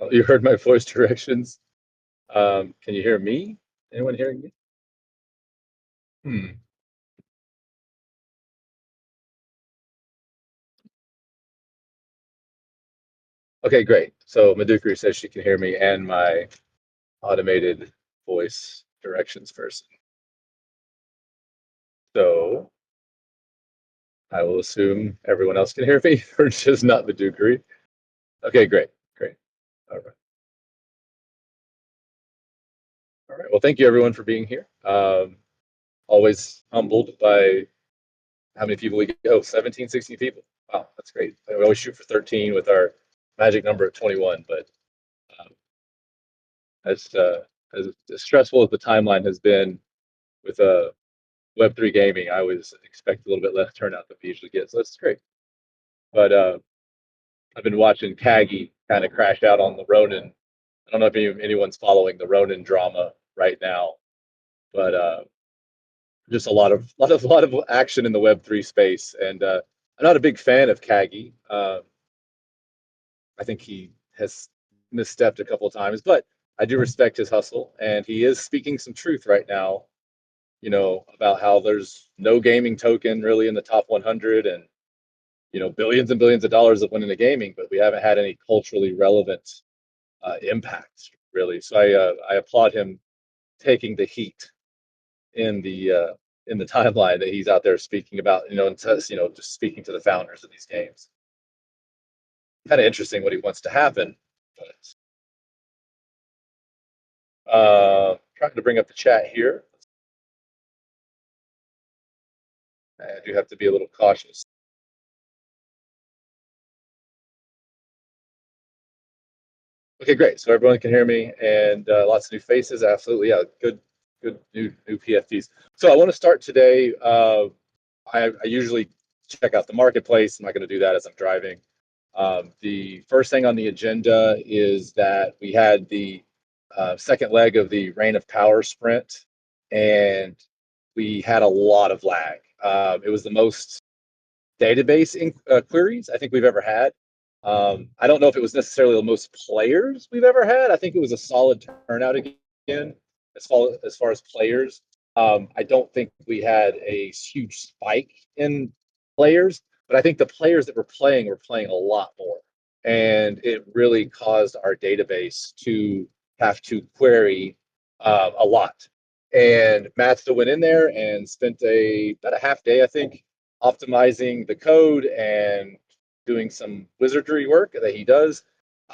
Oh, you heard my voice directions. Can you hear me? Anyone hearing me? Hmm. Okay, great. So Madukri says she can hear me and my automated voice directions person. So I will assume everyone else can hear me, or just not Madukri. Okay, great, great. All right, all right. Well, thank you everyone for being here. Always humbled by how many people we get. Oh, 17, 16 people. Wow, that's great. We always shoot for 13 with our magic number of 21, but um, as as stressful as the timeline has been with Web3 gaming, I always expect a little bit less turnout than we usually get. So that's great. But I've been watching Kagi kind of crash out on the Ronin. I don't know if anyone's following the Ronin drama right now, but just a lot of action in the Web3 space. And I'm not a big fan of Kagi. I think he has misstepped a couple of times, but I do respect his hustle, and he is speaking some truth right now. About how there's no gaming token really in the top 100, and billions and billions of dollars that went into gaming, but we haven't had any culturally relevant impact really. So I applaud him taking the heat in the timeline that he's out there speaking about, and just speaking to the founders of these games. Kind of interesting what he wants to happen, but trying to bring up the chat here. I do have to be a little cautious. Okay, great. So everyone can hear me, and lots of new faces. Absolutely, yeah. Good new PFTs. So I want to start today. I usually check out the marketplace. I'm not going to do that as I'm driving. The first thing on the agenda is that we had the second leg of the Reign of Power sprint, and we had a lot of lag. It was the most database queries I think we've ever had. I don't know if it was necessarily the most players we've ever had. I think it was a solid turnout again as far as players. I don't think we had a huge spike in players, but I think the players that were playing a lot more. And it really caused our database to have to query a lot. And Matt still went in there and spent about a half day, I think, optimizing the code and doing some wizardry work that he does.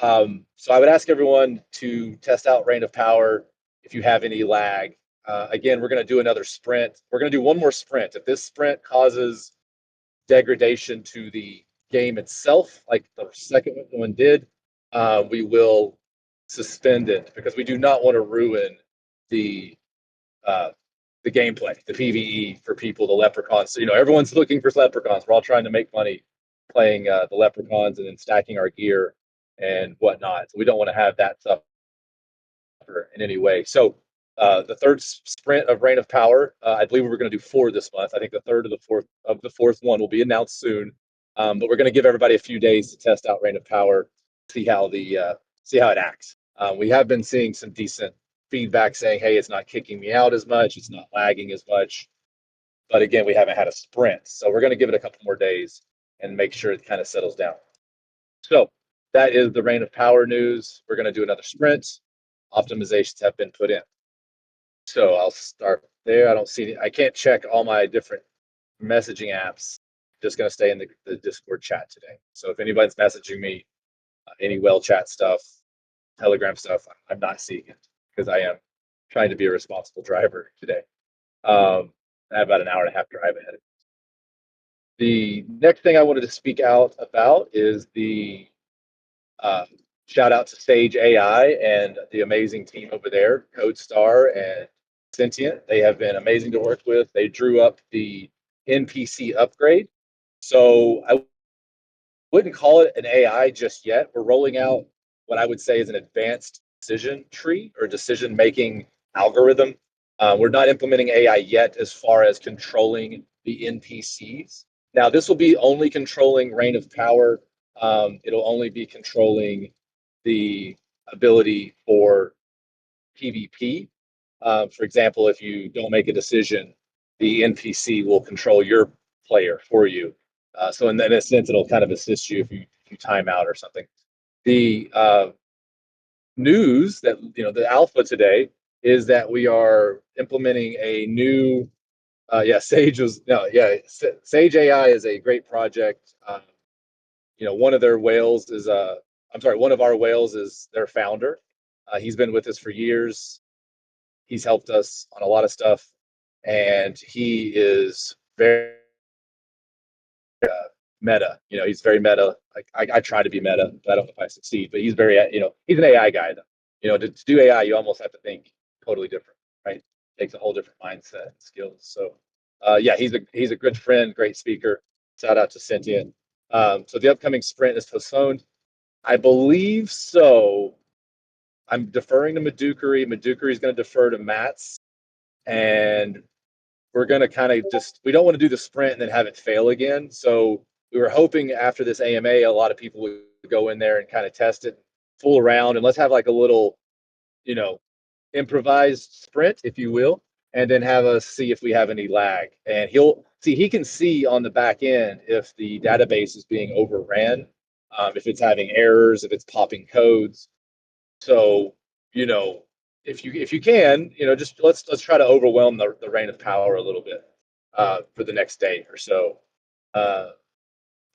So I would ask everyone to test out Reign of Power if you have any lag. Again, we're going to do another sprint. We're going to do one more sprint. If this sprint causes degradation to the game itself, like the second one did, we will suspend it because we do not want to ruin the uh, the gameplay, the PVE for people, the leprechauns. So, everyone's looking for leprechauns. We're all trying to make money playing the leprechauns and then stacking our gear and whatnot. So we don't want to have that suffer in any way. So the third sprint of Reign of Power, I believe we're going to do 4 this month. I think the third of the fourth one will be announced soon. But we're going to give everybody a few days to test out Reign of Power, see how it acts. We have been seeing some decent feedback saying, hey, it's not kicking me out as much, it's not lagging as much. But again, we haven't had a sprint. So we're going to give it a couple more days and make sure it kind of settles down. So that is the Reign of Power news. We're going to do another sprint. Optimizations have been put in. So I'll start there. I can't check all my different messaging apps. Just going to stay in the Discord chat today. So if anybody's messaging me, any well chat stuff, Telegram stuff, I'm not seeing it because I am trying to be a responsible driver today. I have about an hour and a half drive ahead of me. The next thing I wanted to speak out about is the shout out to Sage AI and the amazing team over there, CodeStar and Sentient. They have been amazing to work with. They drew up the NPC upgrade. So I wouldn't call it an AI just yet. We're rolling out what I would say is an advanced decision tree or decision making algorithm. We're not implementing AI yet as far as controlling the NPCs. Now, this will be only controlling Reign of Power. It'll only be controlling the ability for PvP. For example, if you don't make a decision, the NPC will control your player for you. So in a sense, it'll kind of assist you if you time out or something. The news that the alpha today is that we are implementing a new Sage was no yeah Sage AI is a great project. One of their whales is I'm sorry, one of our whales is their founder. He's been with us for years. He's helped us on a lot of stuff, and he is very meta. He's very meta. I try to be meta. I don't know if I succeed, but he's very, he's an AI guy though. To do AI, you almost have to think totally different, right? It takes a whole different mindset and skills. So, yeah, he's a good friend, great speaker. Shout out to Sentient. So the upcoming sprint is postponed. I believe so. I'm deferring to Madukari. Madukari is going to defer to Matt's, and we're going to kind of we don't want to do the sprint and then have it fail again. So we were hoping after this AMA, a lot of people would go in there and kind of test it, fool around, and let's have like a little, improvised sprint, if you will, and then have us see if we have any lag. And he can see on the back end if the database is being overran, if it's having errors, if it's popping codes. So, if you can, just let's try to overwhelm the reign of power a little bit for the next day or so. But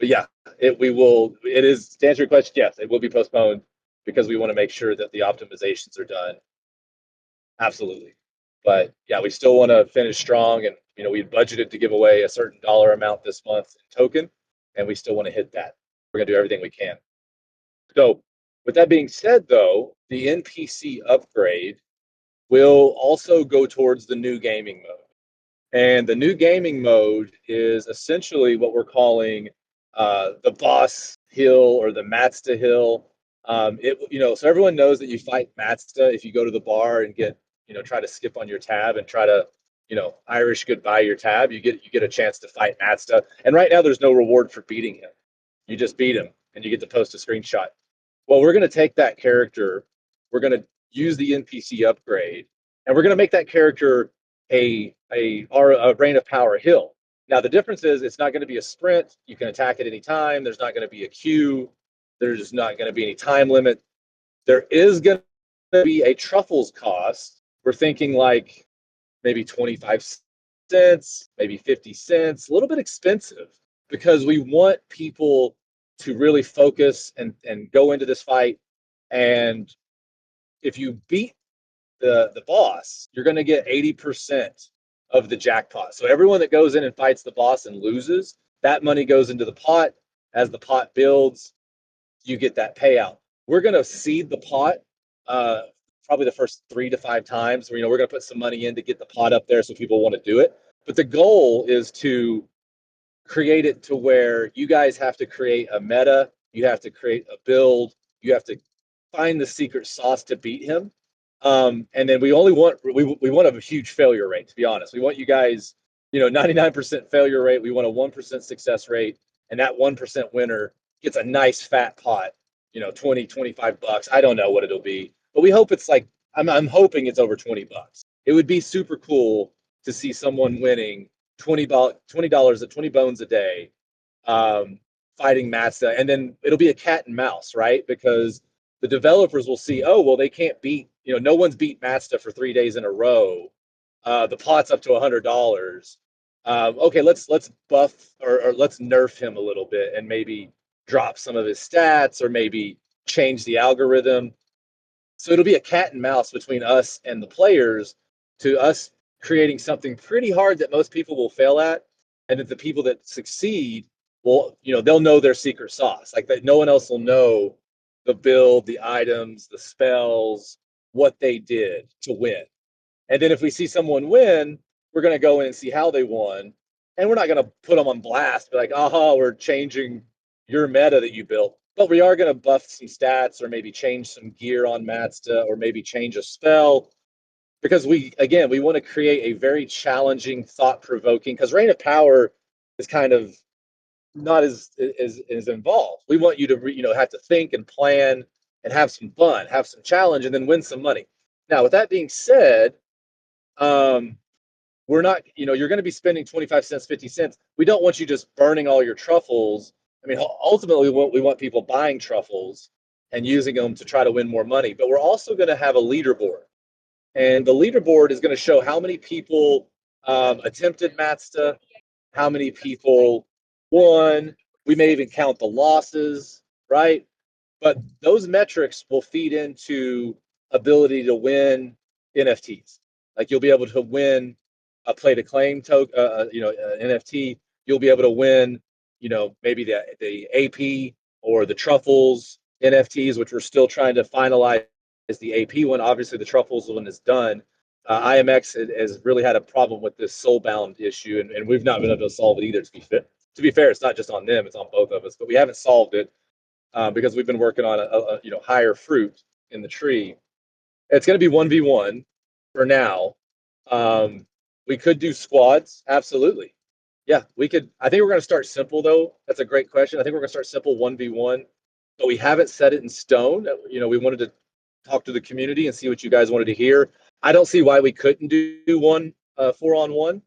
yeah, it is to answer your question, yes, it will be postponed because we want to make sure that the optimizations are done. Absolutely. But yeah, we still want to finish strong, and we budgeted to give away a certain dollar amount this month in token, and we still want to hit that. We're gonna do everything we can. So with that being said, though, the NPC upgrade will also go towards the new gaming mode. And the new gaming mode is essentially what we're calling the boss hill or the Matsta hill. So everyone knows that you fight Matsta if you go to the bar and try to skip on your tab and try to, Irish goodbye your tab. You get a chance to fight Matsta. And right now there's no reward for beating him. You just beat him and you get to post a screenshot. Well, we're going to take that character, we're going to use the NPC upgrade, and we're going to make that character a Reign of Power hill. Now, the difference is it's not going to be a sprint. You can attack at any time. There's not going to be a queue. There's not going to be any time limit. There is going to be a truffles cost. We're thinking like maybe 25 cents, maybe 50 cents, a little bit expensive because we want people to really focus and go into this fight. And if you beat the boss, you're going to get 80% of the jackpot. So everyone that goes in and fights the boss and loses, that money goes into the pot. As the pot builds, you get that payout. We're going to seed the pot probably the first 3 to 5 times. We're going to put some money in to get the pot up there so people want to do it. But the goal is to create it to where you guys have to create a meta, you have to create a build, you have to find the secret sauce to beat him. And then we want a huge failure rate, to be honest. We want you guys, 99% failure rate. We want a 1% success rate. And that 1% winner gets a nice fat pot, $20-25. I don't know what it'll be, but we hope it's like, I'm hoping it's over $20. It would be super cool to see someone winning $20 at 20 bones a day, fighting Matsta. And then it'll be a cat and mouse, right? Because the developers will see, oh, well, they can't beat, no one's beat Matsta for 3 days in a row. The pot's up to $100. Okay, let's buff or let's nerf him a little bit and maybe drop some of his stats or maybe change the algorithm. So it'll be a cat and mouse between us and the players, to us creating something pretty hard that most people will fail at, and that the people that succeed will, they'll know their secret sauce. Like that, no one else will know the build, the items, the spells, what they did to win. And then if we see someone win, we're going to go in and see how they won. And we're not going to put them on blast, be like, aha, we're changing your meta that you built. But we are going to buff some stats or maybe change some gear on Matsta or maybe change a spell. Because we want to create a very challenging, thought-provoking, because Reign of Power is kind of not as involved. We want you to have to think and plan and have some fun, have some challenge, and then win some money. Now, with that being said, we're not, you're going to be spending 25 cents, 50 cents. We don't want you just burning all your truffles. I mean, ultimately, we want people buying truffles and using them to try to win more money. But we're also going to have a leaderboard. And the leaderboard is going to show how many people attempted Matsta, how many people won. We may even count the losses, right? But those metrics will feed into ability to win NFTs. Like you'll be able to win a play to claim token, NFT. You'll be able to win, maybe the AP or the truffles NFTs, which we're still trying to finalize. Is the AP one? Obviously, the truffles one is done. IMX has really had a problem with this soulbound issue, and we've not been able to solve it either. To be fair, it's not just on them; it's on both of us. But we haven't solved it because we've been working on a higher fruit in the tree. It's going to be 1v1 for now. We could do squads, absolutely. Yeah, we could. I think we're going to start simple though. That's a great question. I think we're going to start simple 1v1, but we haven't set it in stone. We wanted to talk to the community and see what you guys wanted to hear. I don't see why we couldn't do one 4-on-1.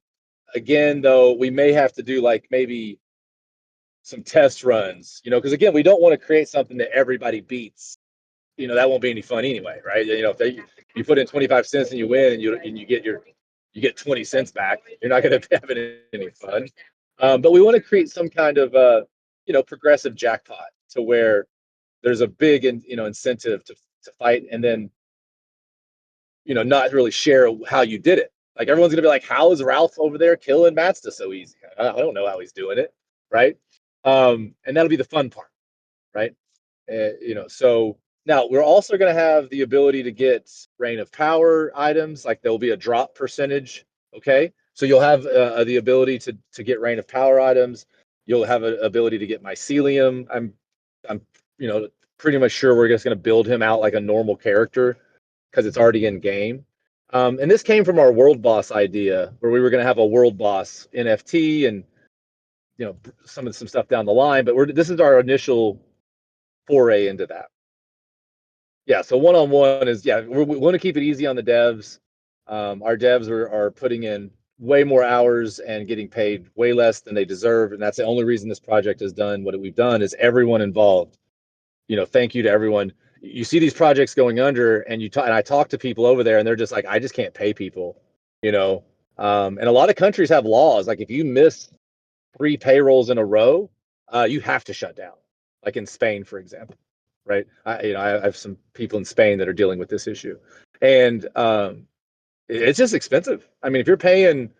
Again, though, we may have to do like maybe some test runs, because again, we don't want to create something that everybody beats. That won't be any fun anyway, right? If you put in 25 cents and you win and you get 20 cents back, you're not going to have any fun. But we want to create some kind of progressive jackpot to where there's a big incentive to fight, and then not really share how you did it. Like everyone's gonna be like, how is Ralph over there killing Matsta so easy? I don't know how he's doing it, right? And that'll be the fun part, right? So now we're also going to have the ability to get Reign of Power items. Like there'll be a drop percentage. Okay, so you'll have the ability to get Reign of Power items. You'll have an ability to get Mycelium. I'm pretty much sure we're just going to build him out like a normal character because it's already in game. And this came from our world boss idea, where we were going to have a world boss NFT and some stuff down the line. But this is our initial foray into that. Yeah, so 1-on-1 is, we want to keep it easy on the devs. Our devs are putting in way more hours and getting paid way less than they deserve, and that's the only reason this project has done what we've done. Is everyone involved. Thank you to everyone. You see these projects going under, and I talk to people over there, and they're just like, I just can't pay people. And a lot of countries have laws like if you miss 3 payrolls in a row, you have to shut down. Like in Spain, for example, right? I have some people in Spain that are dealing with this issue, and it's just expensive. I mean, if you're paying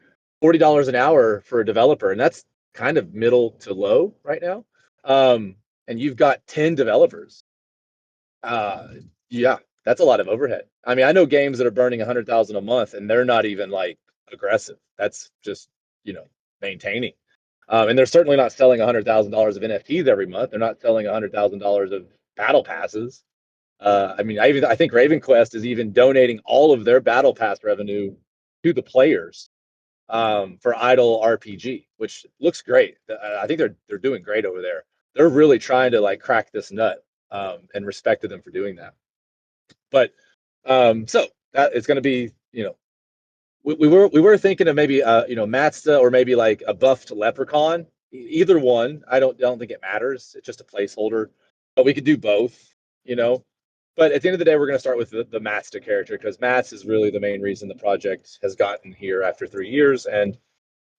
$40 an hour for a developer, and that's kind of middle to low right now, and you've got 10 developers, yeah, that's a lot of overhead. I mean, I know games that are burning 100,000 a month, and they're not even like aggressive. That's just maintaining. And they're certainly not selling $100,000 of NFTs every month. They're not selling $100,000 of battle passes. I mean, I think Raven Quest is even donating all of their battle pass revenue to the players for Idle RPG, which looks great. I think they're doing great over there. They're really trying to like crack this nut, and respected them for doing that. But so that it's going to be, we were thinking of maybe Matsta or maybe like a buffed leprechaun. Either one, I don't think it matters. It's just a placeholder, but we could do both. But at the end of the day, we're going to start with the Matsta character because Mats is really the main reason the project has gotten here after 3 years, and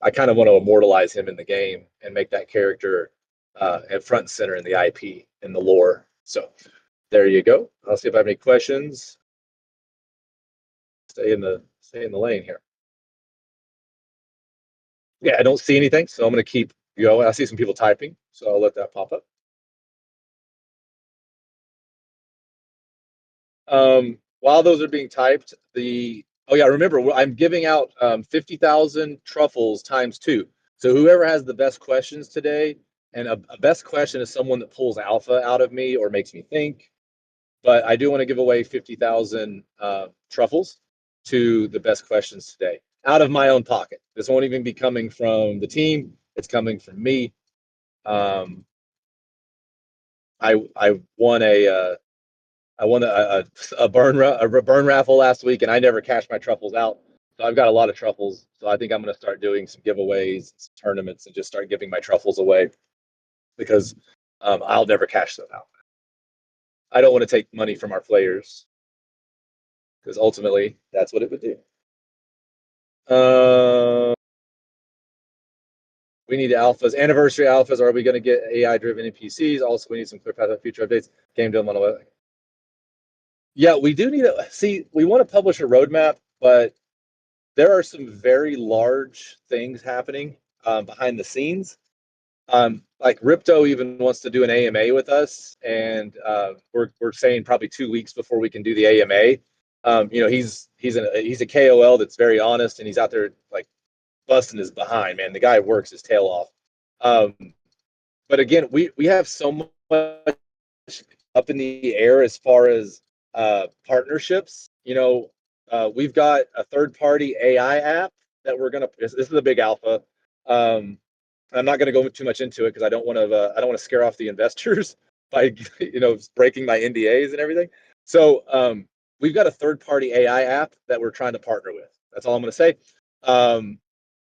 I kind of want to immortalize him in the game and make that character at front and center in the IP in the lore. So there you go. I'll see if I have any questions. Stay in the lane here. Yeah, I don't see anything, so I'm going to keep going. I see some people typing, so I'll let that pop up. While those are being typed, remember, I'm giving out 50,000 truffles ×2. So whoever has the best questions today, and a best question is someone that pulls alpha out of me or makes me think. But I do want to give away 50,000 truffles to the best questions today out of my own pocket. This won't even be coming from the team. It's coming from me. I won I won a burn raffle last week, and I never cashed my truffles out. So I've got a lot of truffles. So I think I'm going to start doing some giveaways, some tournaments, and just start giving my truffles away because I'll never cash them out. I don't want to take money from our players because ultimately that's what it would do. We need alphas, anniversary alphas. Are we going to get AI-driven NPCs? Also, we need some clear path of future updates. Game Dome 101. Yeah, we do need to see. We want to publish a roadmap, but there are some very large things happening behind the scenes. Like Ripto even wants to do an AMA with us, and we're saying probably 2 weeks before we can do the AMA. He's a KOL that's very honest, and he's out there like busting his behind. Man, the guy works his tail off. But again, we have so much up in the air as far as partnerships. We've got a third-party AI app that we're gonna. This is a big alpha. I'm not going to go too much into it because I don't want to scare off the investors by breaking my NDAs and everything. So we've got a third-party AI app that we're trying to partner with. That's all I'm going to say.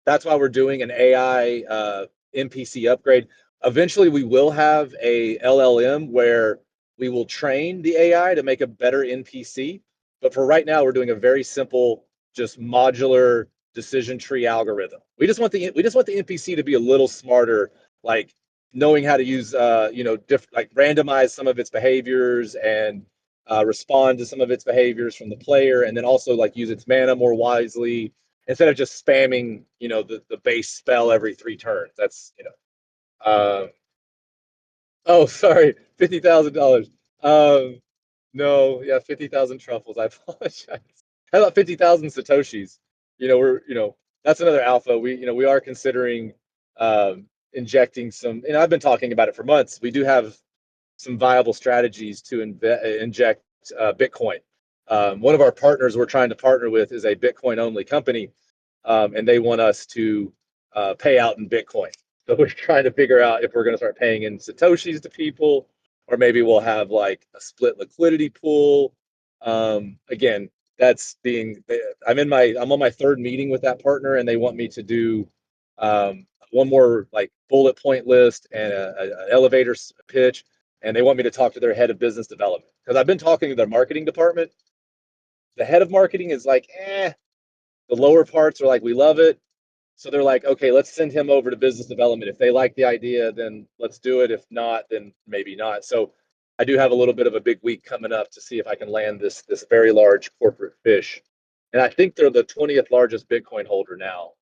That's why we're doing an AI NPC upgrade. Eventually, we will have a LLM where we will train the AI to make a better NPC. But for right now, we're doing a very simple, just modular decision tree algorithm. We just want the NPC to be a little smarter, like knowing how to use like randomize some of its behaviors and respond to some of its behaviors from the player, and then also like use its mana more wisely instead of just spamming the base spell every 3 turns. That's oh, sorry, $50,000. No, yeah, 50,000 truffles. I apologize. How about 50,000 satoshis? That's another alpha. We are considering injecting some, and I've been talking about it for months. We do have some viable strategies to inject Bitcoin. One of our partners we're trying to partner with is a Bitcoin only company, and they want us to pay out in Bitcoin. So we're trying to figure out if we're going to start paying in satoshis to people, or maybe we'll have like a split liquidity pool. Again, I'm on my third meeting with that partner, and they want me to do one more like bullet point list and an elevator pitch, and they want me to talk to their head of business development because I've been talking to their marketing department. The head of marketing is like, the lower parts are like, we love it. So they're like, okay, let's send him over to business development. If they like the idea, then let's do it. If not, then maybe not. So I do have a little bit of a big week coming up to see if I can land this very large corporate fish. And I think they're the 20th largest Bitcoin holder now.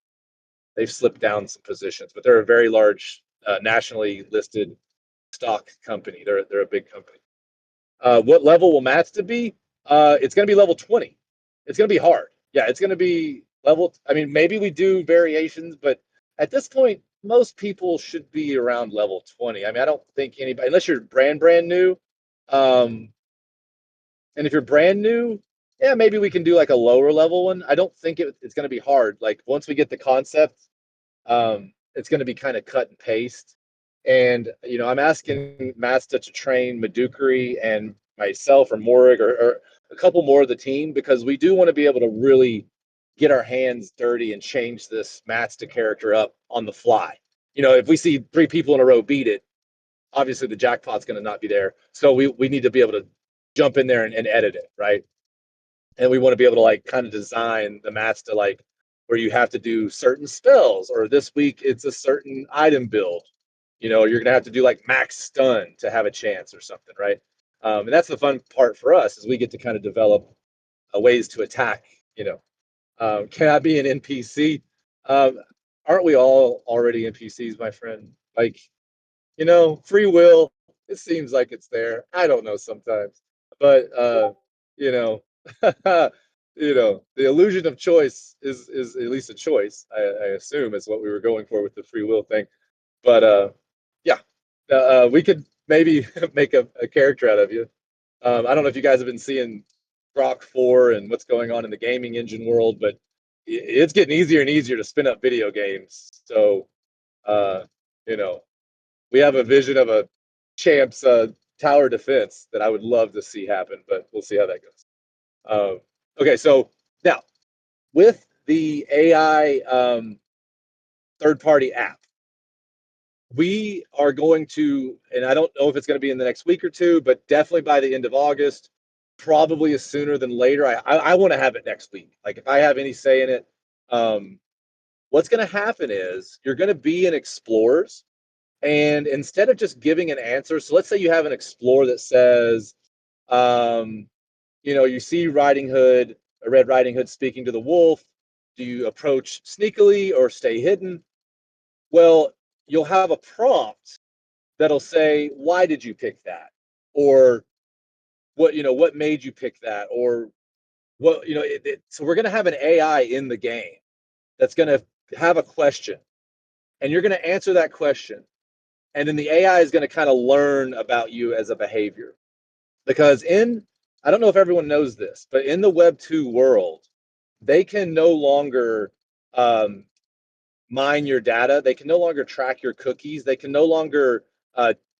They've slipped down some positions, but they're a very large nationally listed stock company. They're a big company. What level will Matsta be? It's going to be level 20. It's going to be hard. Yeah, it's going to be level. I mean, maybe we do variations, but at this point, most people should be around level 20. I mean, I don't think anybody, unless you're brand new. And if you're brand new, yeah, maybe we can do like a lower level one. I don't think it's going to be hard. Like once we get the concept, it's going to be kind of cut and paste. And I'm asking Matsta to train Madukari and myself or Morig or a couple more of the team because we do want to be able to really get our hands dirty and change this Matsta character up on the fly. If we see 3 people in a row beat it, obviously the jackpot's going to not be there. So we need to be able to jump in there and edit it, right? And we want to be able to like kind of design the Matsta like where you have to do certain spells, or this week it's a certain item build. You're going to have to do like max stun to have a chance or something, right? And that's the fun part for us is we get to kind of develop ways to attack. Can I be an NPC? Aren't we all already NPCs, my friend? Like, free will. It seems like it's there. I don't know sometimes, but you know, the illusion of choice is at least a choice. I assume is what we were going for with the free will thing. But yeah, we could maybe make a character out of you. I don't know if you guys have been seeing Grok 4 and what's going on in the gaming engine world, but it's getting easier and easier to spin up video games. So, we have a vision of a champs tower defense that I would love to see happen, but we'll see how that goes. Okay, so now with the AI third-party app, we are going to, and I don't know if it's going to be in the next week or two, but definitely by the end of August, probably sooner than later. I want to have it next week. Like if I have any say in it, what's going to happen is you're going to be in Explorers, and instead of just giving an answer, so let's say you have an Explorer that says, you see Riding Hood, a Red Riding Hood speaking to the wolf. Do you approach sneakily or stay hidden? Well, you'll have a prompt that'll say, why did you pick that? Or what made you pick that? Or so we're going to have an AI in the game that's going to have a question, and you're going to answer that question. And then the AI is going to kind of learn about you as a behavior. Because I don't know if everyone knows this, but in the Web 2 world, they can no longer mine your data. They can no longer track your cookies. They can no longer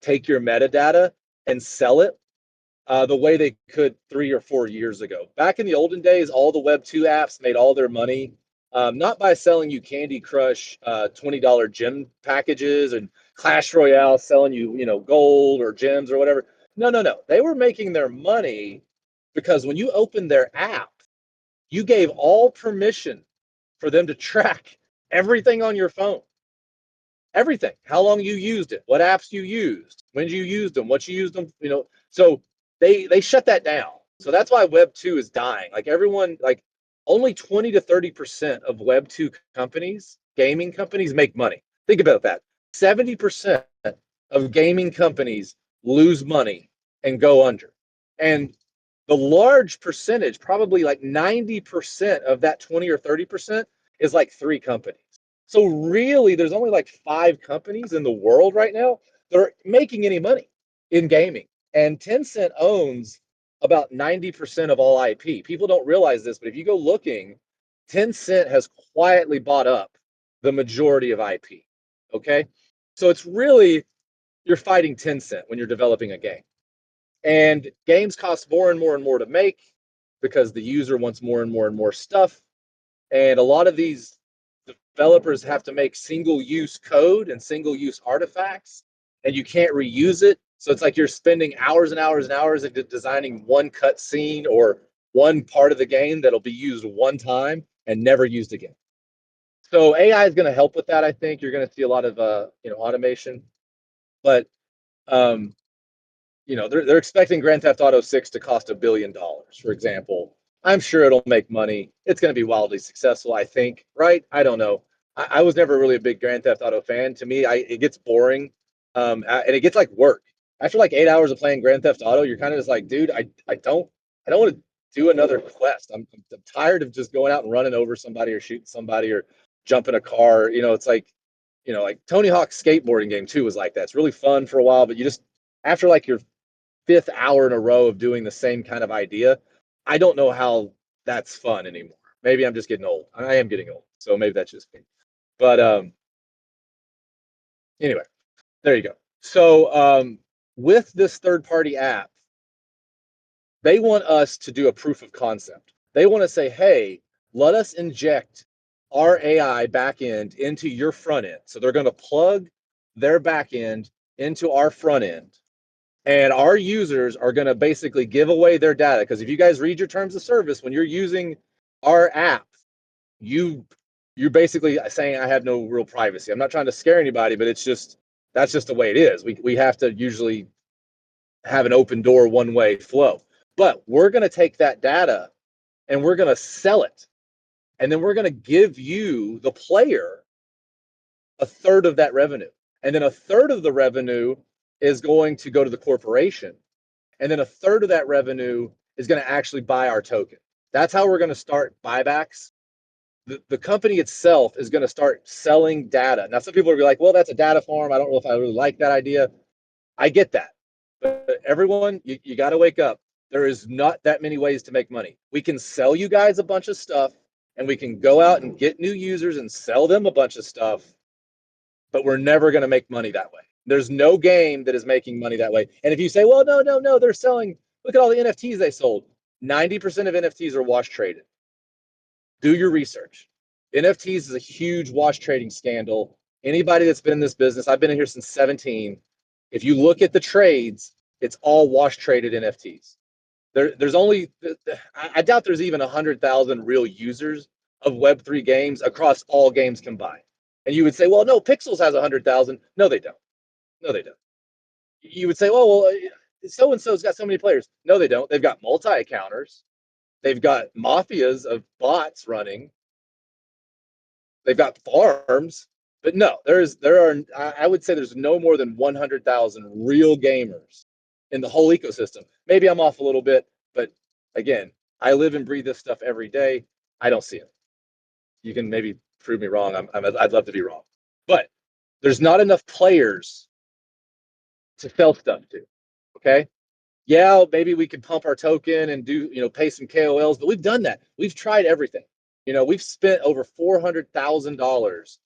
take your metadata and sell it the way they could 3 or 4 years ago. Back in the olden days, all the Web 2 apps made all their money not by selling you Candy Crush $20 gem packages and Clash Royale selling you gold or gems or whatever. No. They were making their money because when you opened their app, you gave all permission for them to track everything on your phone. Everything. How long you used it, what apps you used, when you used them, what you used them, So they shut that down. So that's why Web 2 is dying. Like everyone, like only 20 to 30% of Web 2 companies, gaming companies, make money. Think about that. 70% of gaming companies lose money and go under. And the large percentage, probably like 90% of that 20 or 30%, is like 3 companies. So really, there's only like 5 companies in the world right now that are making any money in gaming. And Tencent owns about 90% of all IP. People don't realize this, but if you go looking, Tencent has quietly bought up the majority of IP. Okay? So it's really, you're fighting Tencent when you're developing a game. And games cost more and more and more to make because the user wants more and more and more stuff. And a lot of these developers have to make single-use code and single-use artifacts, and you can't reuse it. So it's like you're spending hours and hours and hours designing one cut scene or one part of the game that'll be used one time and never used again. So AI is going to help with that. I think you're going to see a lot of automation, but they're expecting Grand Theft Auto 6 to cost $1 billion, for example. I'm sure it'll make money. It's going to be wildly successful, I think, right? I don't know. I was never really a big Grand Theft Auto fan. To me, it gets boring, and it gets like work. After like 8 hours of playing Grand Theft Auto, you're kind of just like, dude, I don't want to do another quest. I'm tired of just going out and running over somebody or shooting somebody or jumping a car. It's like, like Tony Hawk's skateboarding game too was like that. It's really fun for a while, but you just after like your 5th hour in a row of doing the same kind of idea, I don't know how that's fun anymore. Maybe I'm just getting old. I am getting old, so maybe that's just me. But anyway, there you go. So with this third-party app, they want us to do a proof of concept. They want to say, hey, let us inject our AI backend into your front end. So they're going to plug their backend into our front end. And our users are going to basically give away their data. Because if you guys read your terms of service, when you're using our app, you're basically saying I have no real privacy. I'm not trying to scare anybody, but that's just the way it is. We have to usually have an open door, one-way flow. But we're going to take that data and we're going to sell it. And then we're going to give you, the player, a third of that revenue. And then a third of the revenue is going to go to the corporation. And then a third of that revenue is going to actually buy our token. That's how we're going to start buybacks. The company itself is going to start selling data. Now, some people will be like, well, that's a data farm. I don't know if I really like that idea. I get that. But everyone, you got to wake up. There is not that many ways to make money. We can sell you guys a bunch of stuff, and we can go out and get new users and sell them a bunch of stuff, but we're never going to make money that way. There's no game that is making money that way. And if you say, well, no, they're selling, look at all the NFTs they sold. 90% of NFTs are wash traded. Do your research. NFTs is a huge wash trading scandal. Anybody that's been in this business, I've been in here since 17. If you look at the trades, it's all wash traded NFTs. There's only, I doubt there's even 100,000 real users of Web3 games across all games combined. And you would say, well, no, Pixels has 100,000. No, they don't. No, they don't. You would say, well, so and so's got so many players. No, they don't. They've got multi-accounters. They've got mafias of bots running. They've got farms. But no, I would say there's no more than 100,000 real gamers in the whole ecosystem. Maybe I'm off a little bit, but again, I live and breathe this stuff every day. I don't see it. You can maybe prove me wrong. I'd love to be wrong, but there's not enough players to sell stuff to. Okay. Yeah, maybe we could pump our token and do, pay some KOLs, but we've done that. We've tried everything. We've spent over $400,000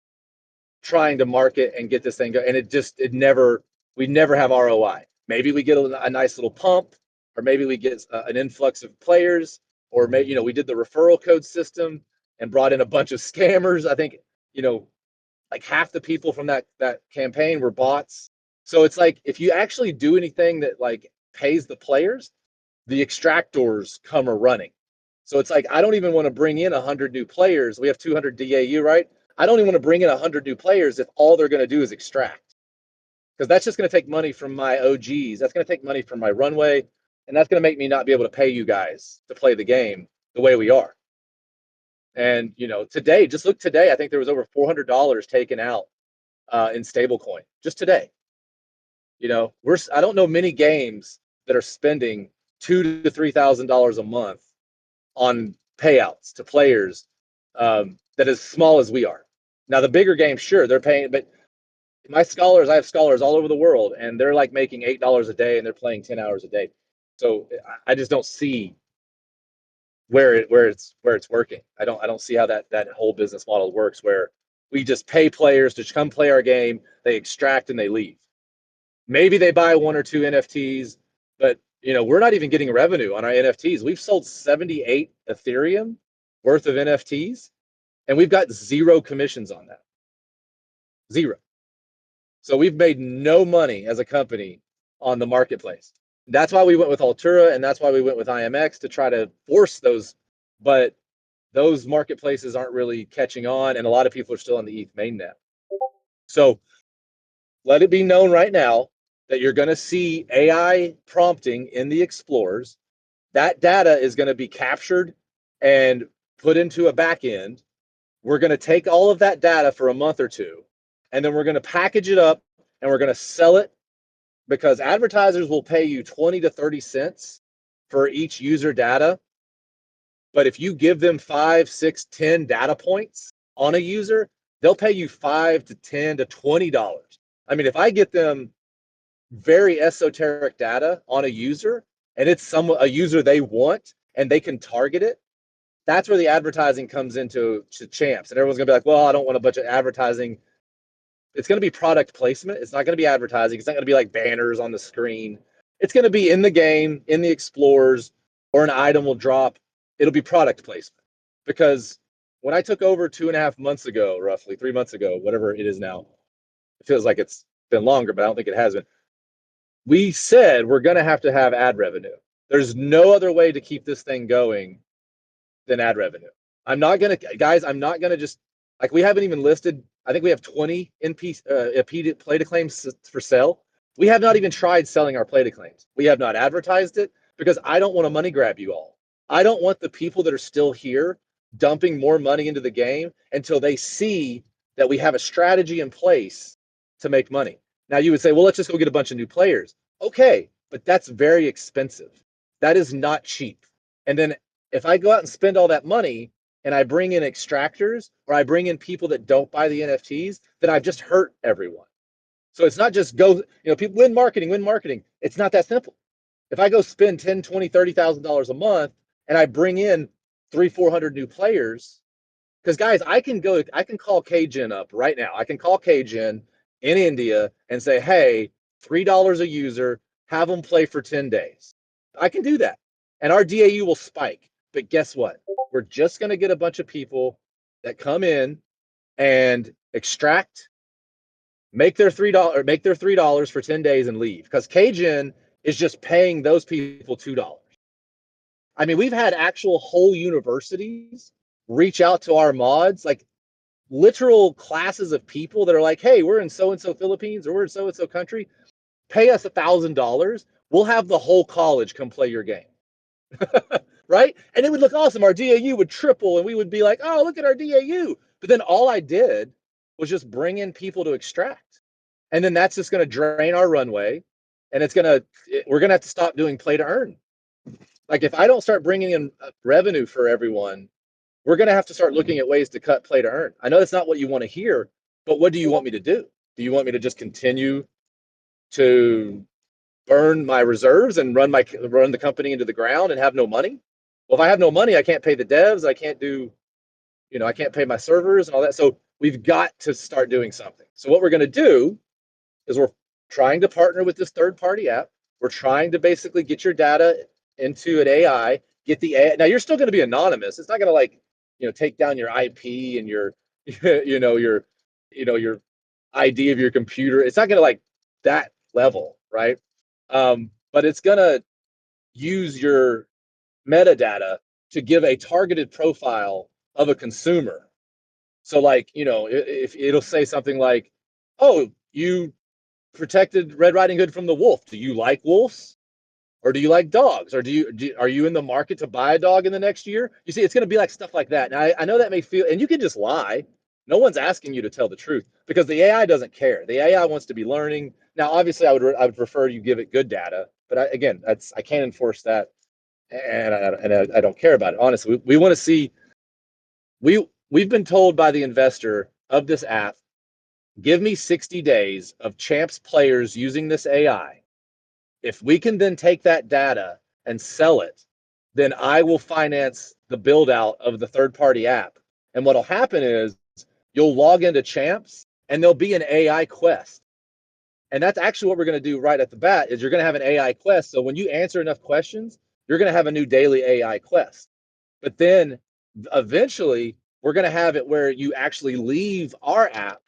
trying to market and get this thing going, and we never have ROI. Maybe we get a nice little pump, or maybe we get an influx of players, or maybe, we did the referral code system and brought in a bunch of scammers. I think, like half the people from that campaign were bots. So it's like, if you actually do anything that like pays the players, the extractors come running. So it's like, I don't even want to bring in 100 new players. We have 200 DAU, right? I don't even want to bring in 100 new players if all they're going to do is extract, because that's just going to take money from my OGs. That's going to take money from my runway, and that's going to make me not be able to pay you guys to play the game the way we are. And today, just look today, I think there was over $400 taken out in stablecoin just today. I don't know many games that are spending $2,000 to $3,000 a month on payouts to players that as small as we are. Now the bigger games, sure, they're paying, but I have scholars all over the world, and they're like making $8 a day, and they're playing 10 hours a day. So I just don't see where it's working. I don't see how that whole business model works, where we just pay players to come play our game, they extract and they leave. Maybe they buy one or two NFTs, but we're not even getting revenue on our NFTs. We've sold 78 Ethereum worth of NFTs, and we've got 0 commissions on that. 0. So we've made no money as a company on the marketplace. That's why we went with Altura, and that's why we went with IMX, to try to force those. But those marketplaces aren't really catching on, and a lot of people are still on the ETH mainnet. So let it be known right now that you're going to see AI prompting in the explorers. That data is going to be captured and put into a back end. We're going to take all of that data for a month or two, and then we're going to package it up, and we're going to sell it, because advertisers will pay you 20 to 30 cents for each user data. But if you give them 5, 6, 10 data points on a user, they'll pay you $5 to $10 to $20. I mean, if I get them very esoteric data on a user, and it's a user they want, and they can target it, that's where the advertising comes into champs. And everyone's gonna be like, well, I don't want a bunch of advertising. It's going to be product placement. It's not going to be advertising. It's not going to be like banners on the screen. It's going to be in the game, in the explorers, or an item will drop. It'll be product placement. Because when I took over 2.5 months ago, roughly 3 months ago, whatever it is now, it feels like it's been longer, but I don't think it has been. We said we're going to have ad revenue. There's no other way to keep this thing going than ad revenue. I'm not going to just, like, we haven't even listed, I think we have 20 play to claims for sale. We have not even tried selling our play to claims. We have not advertised it, because I don't want to money grab you all. I don't want the people that are still here dumping more money into the game until they see that we have a strategy in place to make money. Now you would say, well, let's just go get a bunch of new players. Okay, but that's very expensive. That is not cheap. And then if I go out and spend all that money, and I bring in extractors, or I bring in people that don't buy the NFTs, then I've just hurt everyone. So it's not just people win marketing. It's not that simple. If I go spend $10,000, $20,000, $30,000 a month, and I bring in 300-400 new players, because guys, I can call KGen up right now. I can call KGen, in India and say, hey, $3 a user, have them play for 10 days. I can do that. And our DAU will spike. But guess what? We're just going to get a bunch of people that come in and extract, make their $3 for 10 days and leave. Because Kgen is just paying those people $2. I mean, we've had actual whole universities reach out to our mods, like literal classes of people that are like, hey, we're in so and so Philippines or we're in so and so country. Pay us $1,000. We'll have the whole college come play your game. Right? And it would look awesome. Our DAU would triple and we would be like, oh, look at our DAU. But then all I did was just bring in people to extract. And then that's just going to drain our runway. And we're going to have to stop doing play to earn. Like if I don't start bringing in revenue for everyone, we're going to have to start looking at ways to cut play to earn. I know that's not what you want to hear, but what do you want me to do? Do you want me to just continue to burn my reserves and run the company into the ground and have no money? Well, if I have no money, I can't pay the devs. I can't I can't pay my servers and all that. So we've got to start doing something. So what we're going to do is we're trying to partner with this third-party app. We're trying to basically get your data into an AI, get the AI. Now you're still going to be anonymous. It's not going to take down your IP and your your ID of your computer. It's not going to that level, right? But it's going to use your metadata to give a targeted profile of a consumer. So if it'll say something like, oh, you protected Red Riding Hood from the wolf. Do you like wolves? Or do you like dogs? Or are you in the market to buy a dog in the next year? You see, it's going to be like stuff like that. Now, I know that may feel, and you can just lie. No one's asking you to tell the truth because the AI doesn't care. The AI wants to be learning. Now, obviously, I would prefer you give it good data, but I can't enforce that, and I don't care about it. Honestly, we want to see. We've been told by the investor of this app, give me 60 days of champs players using this AI. If we can then take that data and sell it, then I will finance the build out of the third-party app. And what'll happen is you'll log into Champs and there'll be an AI quest. And that's actually what we're going to do right at the bat is you're going to have an AI quest. So when you answer enough questions, you're going to have a new daily AI quest. But then eventually we're going to have it where you actually leave our app,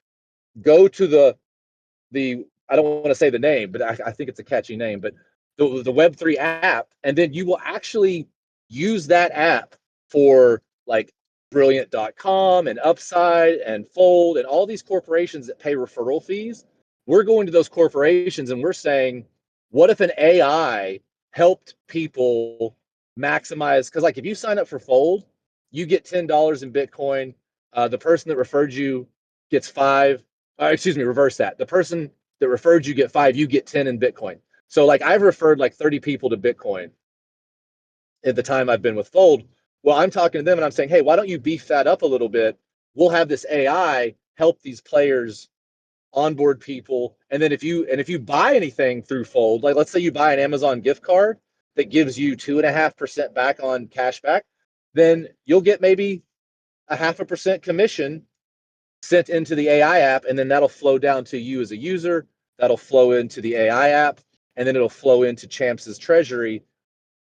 go to the I don't want to say the name, but I think it's a catchy name, but the Web3 app, and then you will actually use that app for like Brilliant.com and Upside and Fold and all these corporations that pay referral fees. We're going to those corporations and we're saying, what if an AI helped people maximize? Because if you sign up for Fold, you get $10 in Bitcoin. The person that referred you gets five. Excuse me, reverse that. The person that referred you get 5, you get 10 in Bitcoin. So I've referred 30 people to Bitcoin at the time I've been with Fold. Well, I'm talking to them and I'm saying, hey, why don't you beef that up a little bit? We'll have this AI help these players onboard people. And then if you buy anything through Fold, let's say you buy an Amazon gift card that gives you 2.5% back on cashback, then you'll get maybe 0.5% commission sent into the AI app, and then that'll flow down to you as a user. That'll flow into the AI app, and then it'll flow into Champs' treasury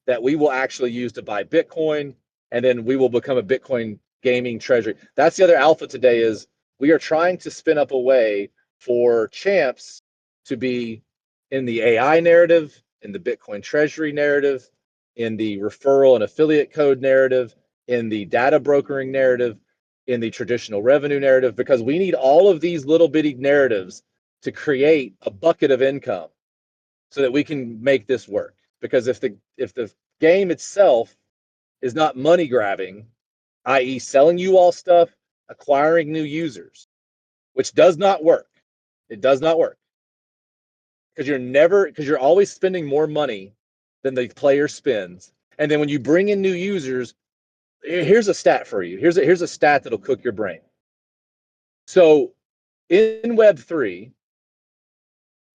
that we will actually use to buy Bitcoin, and then we will become a Bitcoin gaming treasury. That's the other alpha today is we are trying to spin up a way for Champs to be in the AI narrative, in the Bitcoin treasury narrative, in the referral and affiliate code narrative, in the data brokering narrative, in the traditional revenue narrative, because we need all of these little bitty narratives to create a bucket of income so that we can make this work. Because if the game itself is not money grabbing, i.e. selling you all stuff, acquiring new users, which does not work. It does not work. Because you're always spending more money than the player spends. And then when you bring in new users, here's a stat for you. Here's a stat that'll cook your brain. So in Web3,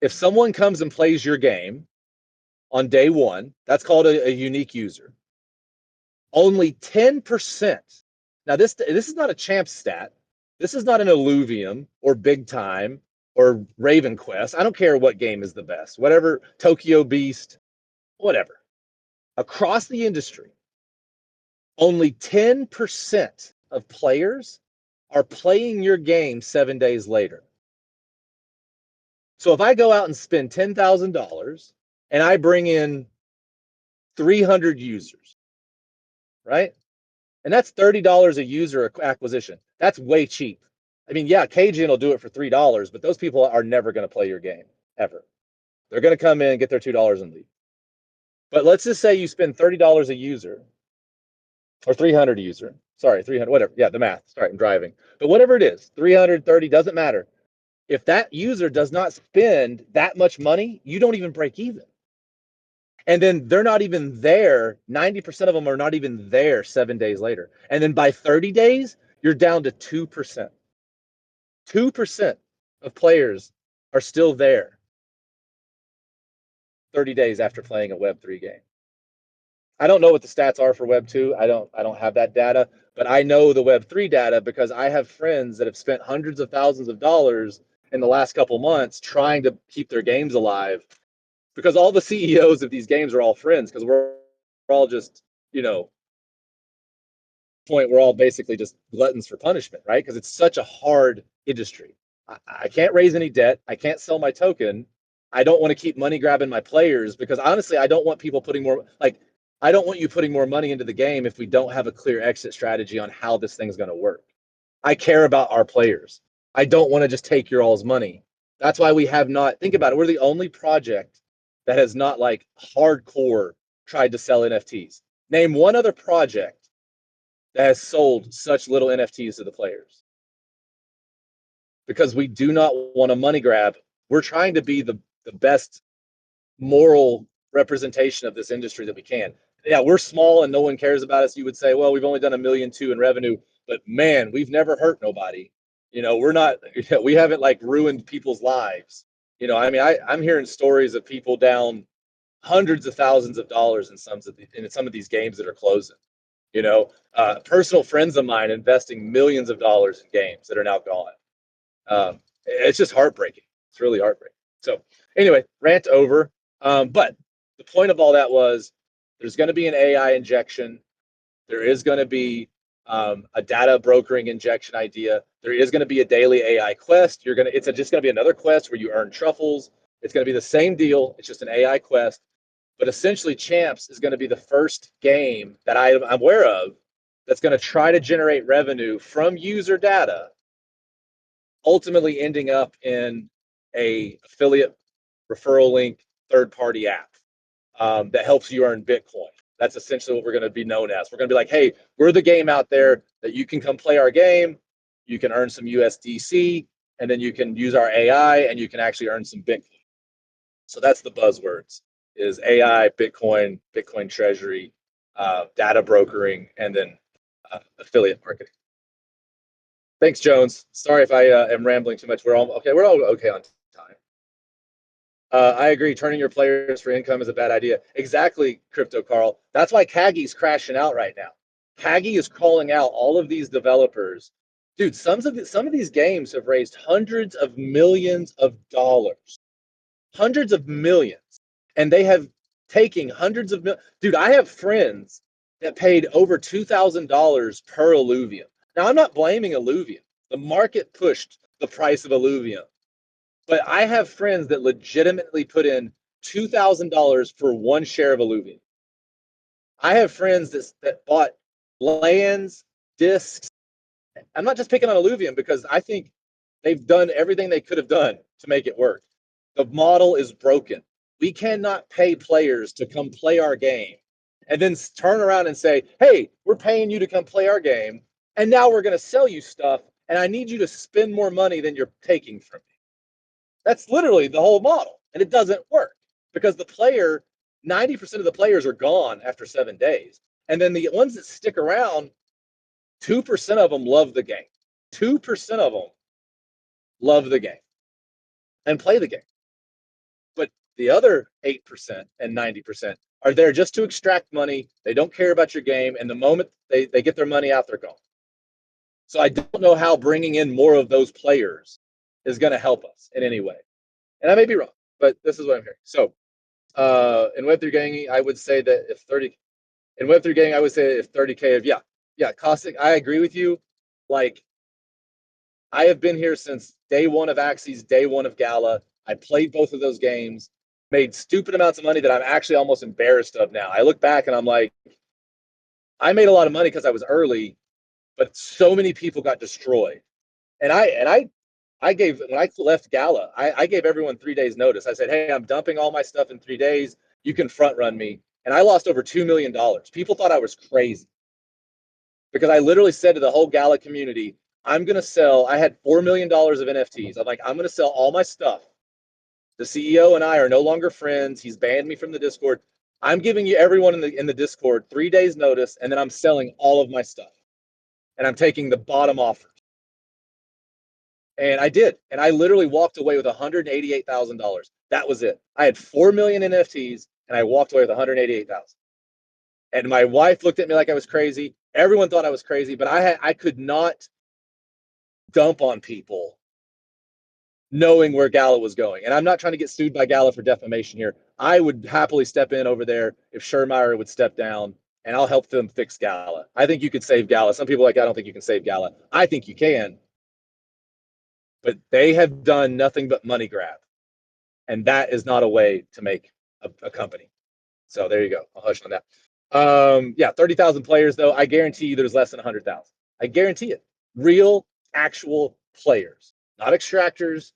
if someone comes and plays your game on day one, that's called a unique user. Only 10%. Now this is not a champ stat. This is not an Illuvium or Big Time or Raven Quest. I don't care what game is the best, whatever, Tokyo Beast, whatever. Across the industry, only 10% of players are playing your game 7 days later. So if I go out and spend $10,000 and I bring in 300 users, right? And that's $30 a user acquisition. That's way cheap. I mean, yeah, Cajun will do it for $3, but those people are never going to play your game ever. They're going to come in, get their $2 and leave. But let's just say you spend $30 a user or 300 a user. Sorry, 300, whatever. Yeah, the math. Sorry, I'm driving. But whatever it is, 330 doesn't matter. If that user does not spend that much money, you don't even break even. And then they're not even there. 90% of them are not even there 7 days later. And then by 30 days, you're down to 2%. 2% of players are still there 30 days after playing a Web3 game. I don't know what the stats are for Web2. I don't have that data, but I know the Web3 data because I have friends that have spent hundreds of thousands of dollars in the last couple months trying to keep their games alive, because all the CEOs of these games are all friends, because we're all just, we're all basically just gluttons for punishment, right? Because it's such a hard industry. I can't raise any debt. I can't sell my token. I don't want to keep money grabbing my players, because honestly, I don't want people putting more, I don't want you putting more money into the game if we don't have a clear exit strategy on how this thing's going to work. I care about our players. I don't want to just take your all's money. That's why we have not, think about it, we're the only project that has not hardcore tried to sell NFTs. Name one other project that has sold such little NFTs to the players. Because we do not want a money grab. We're trying to be the best moral representation of this industry that we can. Yeah, we're small and no one cares about us. You would say, well, we've only done $1.2 million in revenue, but man, we've never hurt nobody. We're not, we haven't ruined people's lives. I mean, I'm hearing stories of people down hundreds of thousands of dollars in some of these games that are closing. Personal friends of mine investing millions of dollars in games that are now gone. It's just heartbreaking. It's really heartbreaking. So anyway, rant over. But the point of all that was, there's going to be an AI injection. There is going to be a data brokering injection idea. There is going to be a daily AI quest. It's just going to be another quest where you earn truffles. It's going to be the same deal. It's just an AI quest. But essentially, Champs is going to be the first game that I'm aware of that's going to try to generate revenue from user data, ultimately ending up in a affiliate referral link third-party app that helps you earn Bitcoin. That's essentially what we're going to be known as. We're going to be like, hey, we're the game out there that you can come play our game. You can earn some USDC, and then you can use our AI, and you can actually earn some Bitcoin. So that's the buzzwords: is AI, Bitcoin, Bitcoin Treasury, data brokering, and then affiliate marketing. Thanks, Jones. Sorry if I am rambling too much. We're all okay. We're all okay on time. I agree. Turning your players for income is a bad idea. Exactly, Crypto Carl. That's why Kagi's crashing out right now. Kagi is calling out all of these developers. Dude, some of these games have raised hundreds of millions of dollars. Hundreds of millions. And they have taken hundreds of millions. Dude, I have friends that paid over $2,000 per Illuvium. Now, I'm not blaming Illuvium. The market pushed the price of Illuvium. But I have friends that legitimately put in $2,000 for one share of Illuvium. I have friends that bought lands, discs. I'm not just picking on Illuvium, because I think they've done everything they could have done to make it work. The model is broken. We cannot pay players to come play our game and then turn around and say, hey, we're paying you to come play our game, and now we're going to sell you stuff, and I need you to spend more money than you're taking from me. That's literally the whole model, and it doesn't work, because 90% of the players are gone after 7 days. And then the ones that stick around, 2% of them love the game. 2% of them love the game and play the game. But the other 8% and 90% are there just to extract money. They don't care about your game. And the moment they get their money out, they're gone. So I don't know how bringing in more of those players is going to help us in any way. And I may be wrong, but this is what I'm hearing. So in Web3 gaming, I would say that if 30 in Web3 gaming, I would say if 30K of Caustic, I agree with you. Like I have been here since day one of Axie's, day one of Gala. I played both of those games, made stupid amounts of money that I'm actually almost embarrassed of now. I look back and I'm like, I made a lot of money because I was early, but so many people got destroyed. And I gave when I left Gala, I gave everyone 3 days notice. I said, hey, I'm dumping all my stuff in 3 days. You can front run me. And I lost over $2 million. People thought I was crazy because I literally said to the whole Gala community, I'm going to sell. I had $4 million of NFTs. I'm like, I'm going to sell all my stuff. The CEO and I are no longer friends. He's banned me from the Discord. I'm giving you everyone in the Discord 3 days notice, and then I'm selling all of my stuff. And I'm taking the bottom offers. And I did. And I literally walked away with $188,000. That was it. I had 4 million NFTs and I walked away with 188,000. And my wife looked at me like I was crazy. Everyone thought I was crazy, but I could not dump on people knowing where Gala was going. And I'm not trying to get sued by Gala for defamation here. I would happily step in over there if Schermeyer would step down, and I'll help them fix Gala. I think you could save Gala. Some people are like, I don't think you can save Gala. I think you can. But they have done nothing but money grab. And that is not a way to make a company. So there you go. I'll hush on that. 30,000 players, though. I guarantee you there's less than 100,000. I guarantee it. Real, actual players, not extractors,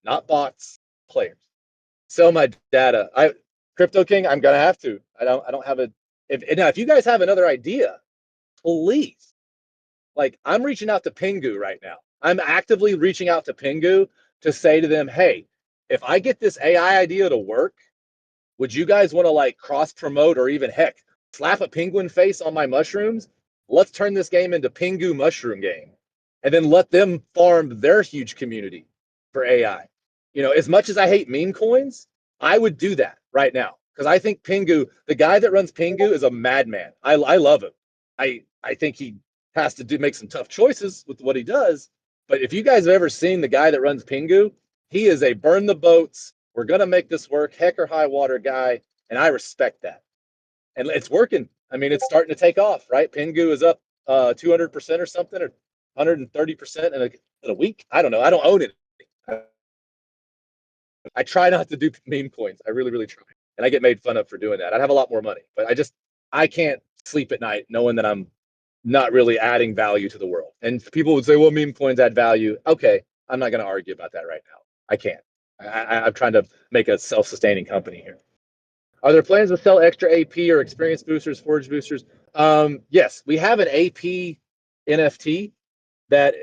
not bots, players. Sell my data. Crypto King, I'm gonna have to. I don't have a. If you guys have another idea, please. Like I'm reaching out to Pingu right now. I'm actively reaching out to Pingu to say to them, hey, if I get this AI idea to work, would you guys want to like cross promote or even heck slap a penguin face on my mushrooms? Let's turn this game into Pingu Mushroom Game, and then let them farm their huge community for AI. You know, as much as I hate meme coins, I would do that right now because I think Pingu, the guy that runs Pingu, is a madman. I love him. I think he has to make some tough choices with what he does. But if you guys have ever seen the guy that runs Pingu, he is a burn the boats. We're gonna make this work, heck or high water guy, and I respect that. And it's working. I mean, it's starting to take off, right? Pingu is up 200% or something, or 130% in a week. I don't know. I don't own it. I try not to do meme coins. I really, really try. And I get made fun of for doing that. I'd have a lot more money, but I can't sleep at night knowing that I'm not really adding value to the world. And people would say, well, meme coins add value. Okay. I'm not going to argue about that right now. I can't. I'm trying to make a self-sustaining company here. Are there plans to sell extra AP or experience boosters, forge boosters? Yes, we have an AP NFT that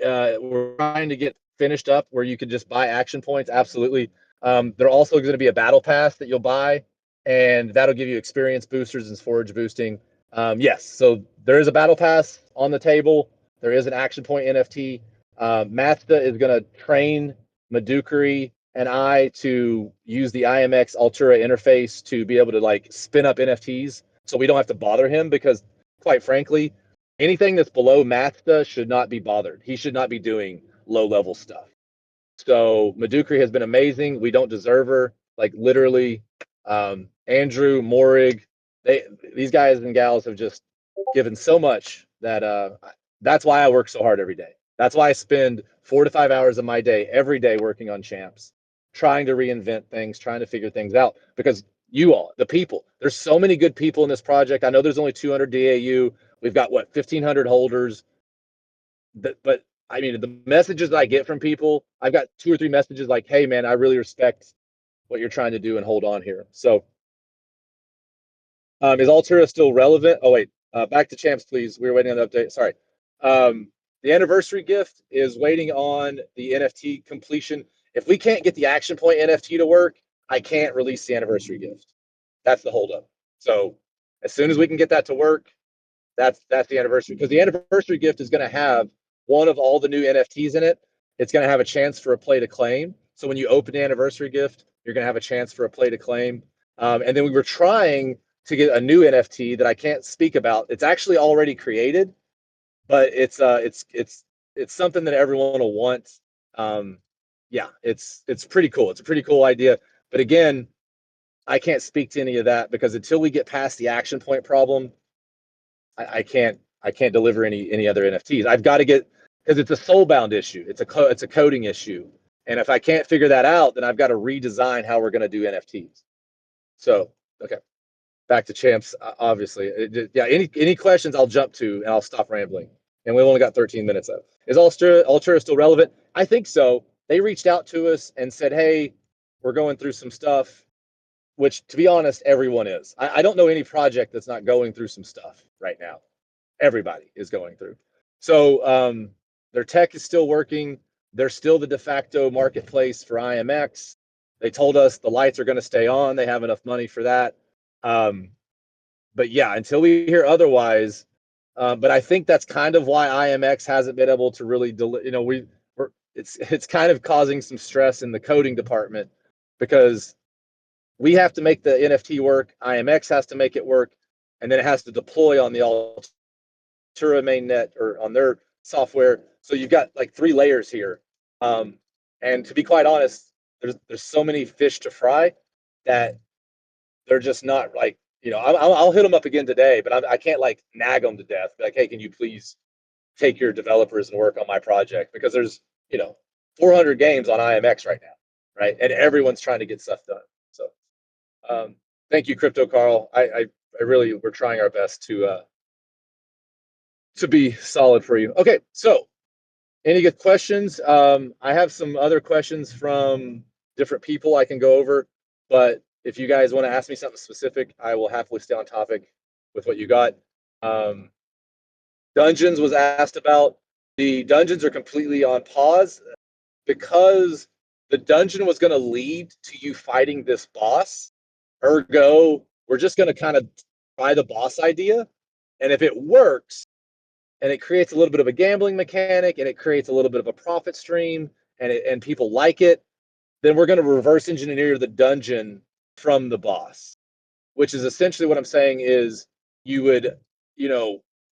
we're trying to get finished up where you could just buy action points. Absolutely. There also going to be a battle pass that you'll buy, and that'll give you experience boosters and forage boosting. Yes, so there is a battle pass on the table. There is an action point NFT. Mazda is going to train Madukari and I to use the IMX Altura interface to be able to like spin up NFTs, so we don't have to bother him because, quite frankly, anything that's below Mazda should not be bothered. He should not be doing low level stuff. So Madukari has been amazing. We don't deserve her. Like literally, Andrew, Morig, these guys and gals have just given so much that that's why I work so hard every day. That's why I spend 4 to 5 hours of my day every day working on champs, trying to reinvent things, trying to figure things out. Because you all, the people, there's so many good people in this project. I know there's only 200 DAU. We've got what 1,500 holders. But I mean, the messages that I get from people, I've got 2 or 3 messages like, "Hey, man, I really respect what you're trying to do and hold on here." So, is Altura still relevant? Oh wait, back to champs, please. We were waiting on the update. Sorry. The anniversary gift is waiting on the NFT completion. If we can't get the action point NFT to work, I can't release the anniversary gift. That's the holdup. So, as soon as we can get that to work, that's the anniversary, because the anniversary gift is going to have one of all the new NFTs in it. It's going to have a chance for a play to claim. So when you open the anniversary gift, you're going to have a chance for a play to claim. And then we were trying to get a new NFT that I can't speak about. It's actually already created, but it's something that everyone will want. yeah, it's pretty cool. It's a pretty cool idea. But again, I can't speak to any of that because until we get past the action point problem, I can't deliver any other NFTs. I've got to get because it's a soulbound issue. It's a coding issue, and if I can't figure that out, then I've got to redesign how we're going to do NFTs. So okay, back to champs. Obviously, yeah. Any questions? I'll jump to and I'll stop rambling. And we've only got 13 minutes left. Is Altura still relevant? I think so. They reached out to us and said, "Hey, we're going through some stuff." Which, to be honest, everyone is. I don't know any project that's not going through some stuff right now. Everybody is going through. So their tech is still working. They're still the de facto marketplace for IMX. They told us the lights are going to stay on. They have enough money for that. But yeah, until we hear otherwise. But I think that's kind of why IMX hasn't been able to really, it's kind of causing some stress in the coding department because we have to make the NFT work. IMX has to make it work, and then it has to deploy on the Altura mainnet or on their software. So you've got like 3 layers here. And to be quite honest, there's so many fish to fry that they're just not like, I'll hit them up again today, but I can't like nag them to death. Be like, hey, can you please take your developers and work on my project? Because there's 400 games on IMX right now, right? And everyone's trying to get stuff done. So thank you, Crypto Carl. I really, we're trying our best to be solid for you. Okay, so any good questions? I have some other questions from different people I can go over, but if you guys want to ask me something specific, I will happily stay on topic with what you got. Dungeons was asked about. The dungeons are completely on pause because the dungeon was going to lead to you fighting this boss. Ergo, we're just going to kind of try the boss idea. And if it works, and it creates a little bit of a gambling mechanic, and it creates a little bit of a profit stream, and people like it, then we're going to reverse engineer the dungeon from the boss, which is essentially what I'm saying is you would,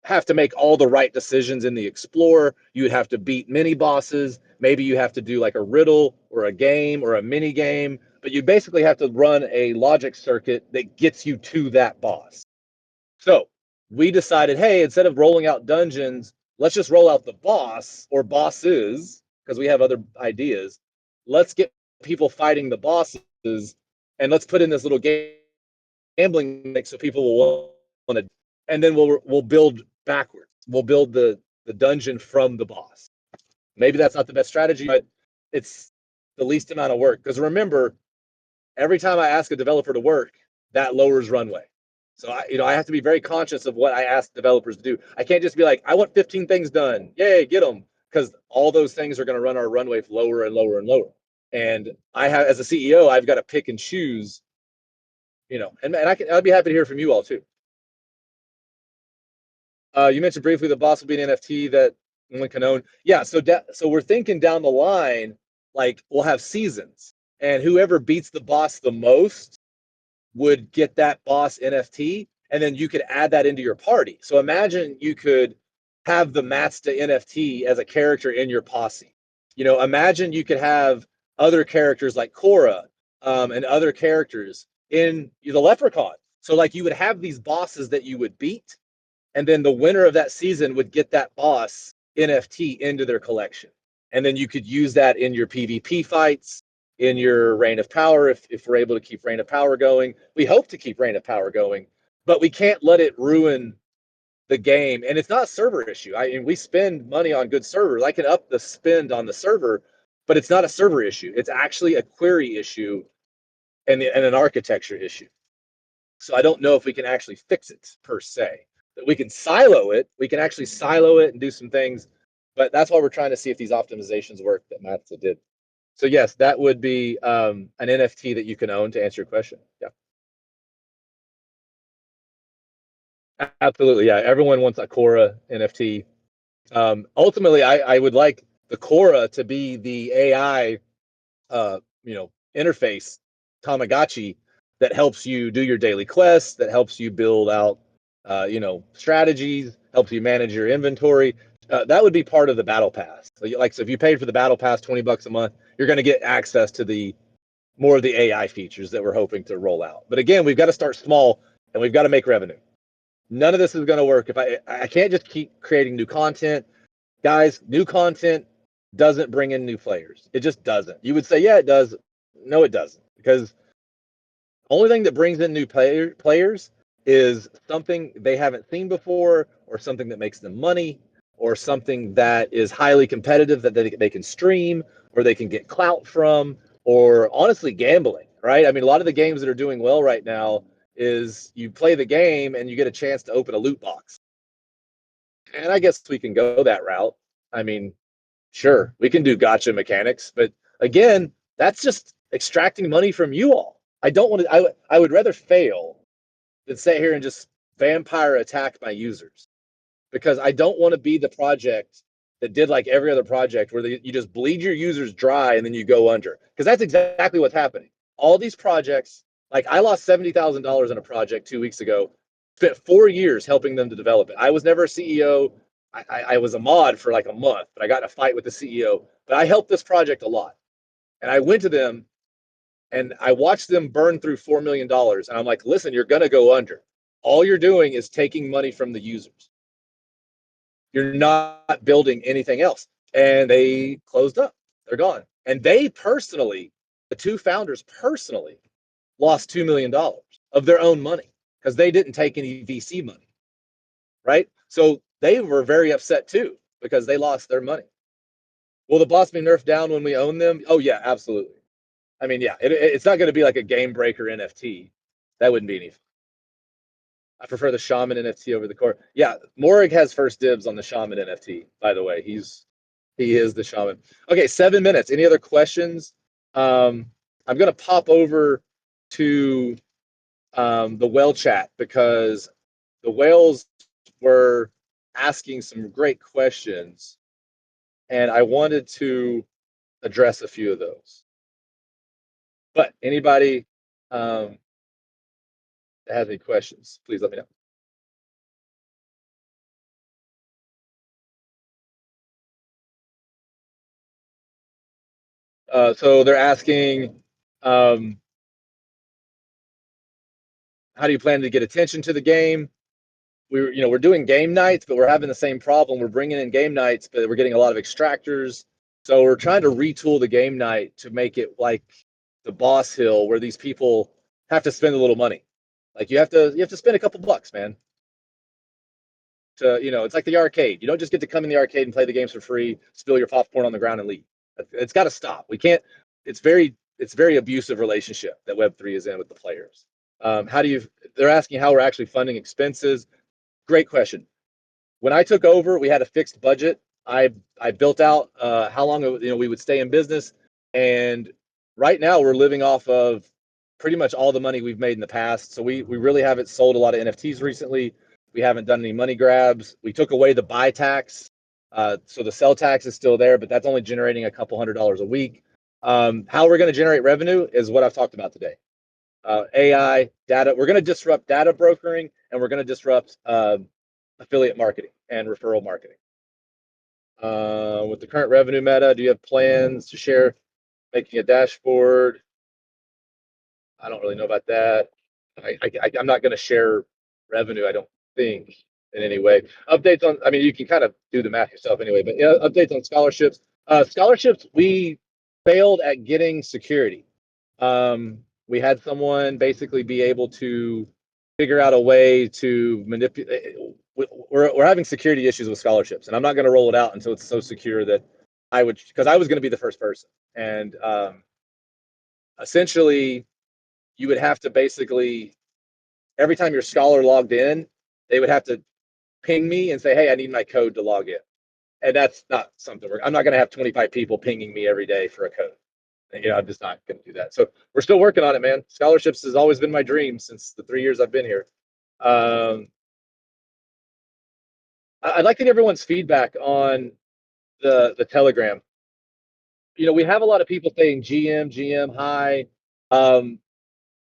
have to make all the right decisions in the Explorer. You would have to beat mini bosses. Maybe you have to do like a riddle or a game or a mini game, but you basically have to run a logic circuit that gets you to that boss. So we decided, hey, instead of rolling out dungeons, let's just roll out the boss or bosses because we have other ideas. Let's get people fighting the bosses and let's put in this little gambling mix so people will want to, and then we'll build backwards. We'll build the dungeon from the boss. Maybe that's not the best strategy, but it's the least amount of work. Because remember, every time I ask a developer to work, that lowers runway. So I have to be very conscious of what I ask developers to do. I can't just be like, I want 15 things done. Yay, get them. Because all those things are going to run our runway lower and lower and lower. And I have, as a CEO, I've got to pick and choose, and I'd be happy to hear from you all too. You mentioned briefly the boss will be an NFT that one can own. Yeah, so we're thinking down the line, like we'll have seasons, and whoever beats the boss the most would get that boss NFT, and then you could add that into your party. So imagine you could have the Matsta NFT as a character in your posse. Imagine you could have other characters like Korra and other characters in the Leprechaun. So like you would have these bosses that you would beat, and then the winner of that season would get that boss NFT into their collection. And then you could use that in your PvP fights, in your Reign of Power, if we're able to keep Reign of Power going. We hope to keep Reign of Power going, but we can't let it ruin the game. And it's not a server issue. We spend money on good servers. I can up the spend on the server, but it's not a server issue. It's actually a query issue and an architecture issue. So I don't know if we can actually fix it per se. That we can silo it. We can actually silo it and do some things, but that's why we're trying to see if these optimizations work that Matza did. So yes, that would be an NFT that you can own to answer your question. Yeah. Absolutely. Yeah. Everyone wants a Korra NFT. Ultimately, I would like the Korra to be the AI, interface Tamagotchi that helps you do your daily quests, that helps you build out, strategies, helps you manage your inventory. That would be part of the battle pass. So if you paid for the battle pass $20 a month, you're going to get access to the more of the AI features that we're hoping to roll out. But again, we've got to start small and we've got to make revenue. None of this is going to work if I can't just keep creating new content. Guys, new content doesn't bring in new players. It just doesn't. You would say, yeah, it does. No, it doesn't. Because only thing that brings in new players is something they haven't seen before, or something that makes them money, or something that is highly competitive that they can stream, or they can get clout from, or honestly gambling, right? I mean, a lot of the games that are doing well right now is you play the game and you get a chance to open a loot box. And I guess we can go that route. I mean, sure, we can do gotcha mechanics, but again, that's just extracting money from you all. I don't want to. I would rather fail than sit here and just vampire attack my users, because I don't want to be the project that did like every other project where you just bleed your users dry and then you go under. Because that's exactly what's happening. All these projects, like I lost $70,000 in a project 2 weeks ago. Spent 4 years helping them to develop it. I was never a CEO. I was a mod for like a month, but I got in a fight with the CEO. But I helped this project a lot. And I went to them and I watched them burn through $4 million. And I'm like, listen, you're going to go under. All you're doing is taking money from the users. You're not building anything else. And they closed up. They're gone. And they personally, the two founders personally, lost $2 million of their own money because they didn't take any VC money. Right? So they were very upset too because they lost their money. Will the boss be nerfed down when we own them? Oh, yeah, absolutely. I mean, yeah, it's not going to be like a game breaker NFT. That wouldn't be any fun. I prefer the Shaman NFT over the core. Yeah, Morrig has first dibs on the Shaman NFT, by the way. He is the Shaman. Okay, 7 minutes. Any other questions? I'm going to pop over to the whale chat because the whales were asking some great questions, and I wanted to address a few of those. But anybody that has any questions, please let me know. So they're asking, how do you plan to get attention to the game? We're doing game nights, but we're having the same problem. We're bringing in game nights, but we're getting a lot of extractors. So we're trying to retool the game night to make it like the boss hill, where these people have to spend a little money. Like you have to spend a couple bucks, man. It's like the arcade. You don't just get to come in the arcade and play the games for free, spill your popcorn on the ground and leave. It's got to stop. We can't. It's very abusive relationship that Web3 is in with the players. They're asking how we're actually funding expenses. Great question. When I took over, we had a fixed budget. I built out how long we would stay in business, and right now we're living off of pretty much all the money we've made in the past. So we really haven't sold a lot of NFTs recently. We haven't done any money grabs. We took away the buy tax, so the sell tax is still there, but that's only generating a couple $100 a week. How we're going to generate revenue is what I've talked about today. AI, data. We're going to disrupt data brokering, and we're going to disrupt affiliate marketing and referral marketing. With the current revenue meta, do you have plans to share making a dashboard? I don't really know about that. I'm not going to share revenue, I don't think, in any way. Updates on, I mean, you can kind of do the math yourself anyway, but yeah, updates on scholarships. Scholarships, we failed at getting security. We had someone basically be able to figure out a way to manipulate. We're having security issues with scholarships, and I'm not going to roll it out until it's so secure that because I was going to be the first person. And essentially, you would have to basically, every time your scholar logged in, they would have to ping me and say, hey, I need my code to log in. And that's not something I'm not going to have 25 people pinging me every day for a code. I'm just not going to do that. So we're still working on it, man. Scholarships has always been my dream since the 3 years I've been here. I'd like to get everyone's feedback on the Telegram. We have a lot of people saying GM, hi.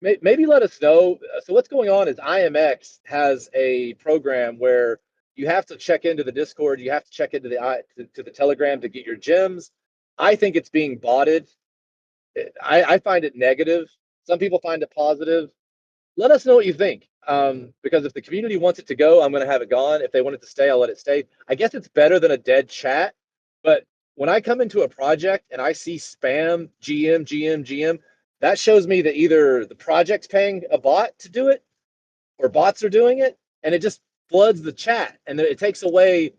Maybe let us know. So what's going on is IMX has a program where You have to check into the Discord. You have to check into to the Telegram to get your gems. I think it's being botted. I find it negative. Some people find it positive. Let us know what you think. Because if the community wants it to go, I'm going to have it gone. If they want it to stay, I'll let it stay. I guess it's better than a dead chat. But when I come into a project and I see spam, GM, that shows me that either the project's paying a bot to do it or bots are doing it, and it just floods the chat, and it just takes away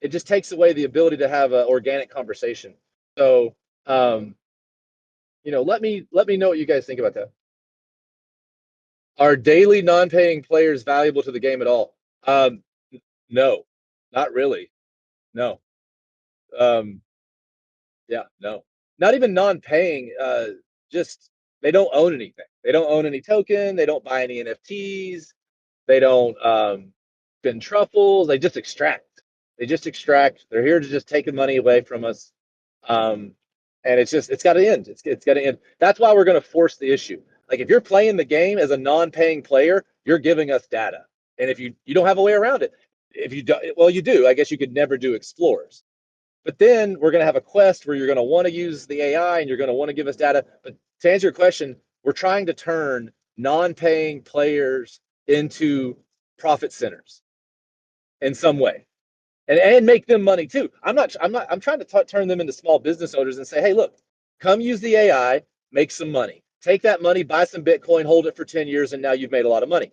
the ability to have an organic conversation. So, let me know what you guys think about that. Are daily non-paying players valuable to the game at all? No, not really. No. Yeah, no. Not even non-paying. Just they don't own anything. They don't own any token. They don't buy any NFTs. They don't spend truffles. They just extract. They just extract. They're here to just take the money away from us. And it's got to end. It's got to end. That's why we're going to force the issue. Like if you're playing the game as a non-paying player, you're giving us data, and if you don't have a way around it, if you do, well, you do. I guess you could never do explorers, but then we're going to have a quest where you're going to want to use the AI and you're going to want to give us data. But to answer your question, we're trying to turn non-paying players into profit centers in some way, and make them money too. I'm trying to turn them into small business owners and say, hey, look, come use the AI, make some money. Take that money, buy some Bitcoin, hold it for 10 years, and now you've made a lot of money.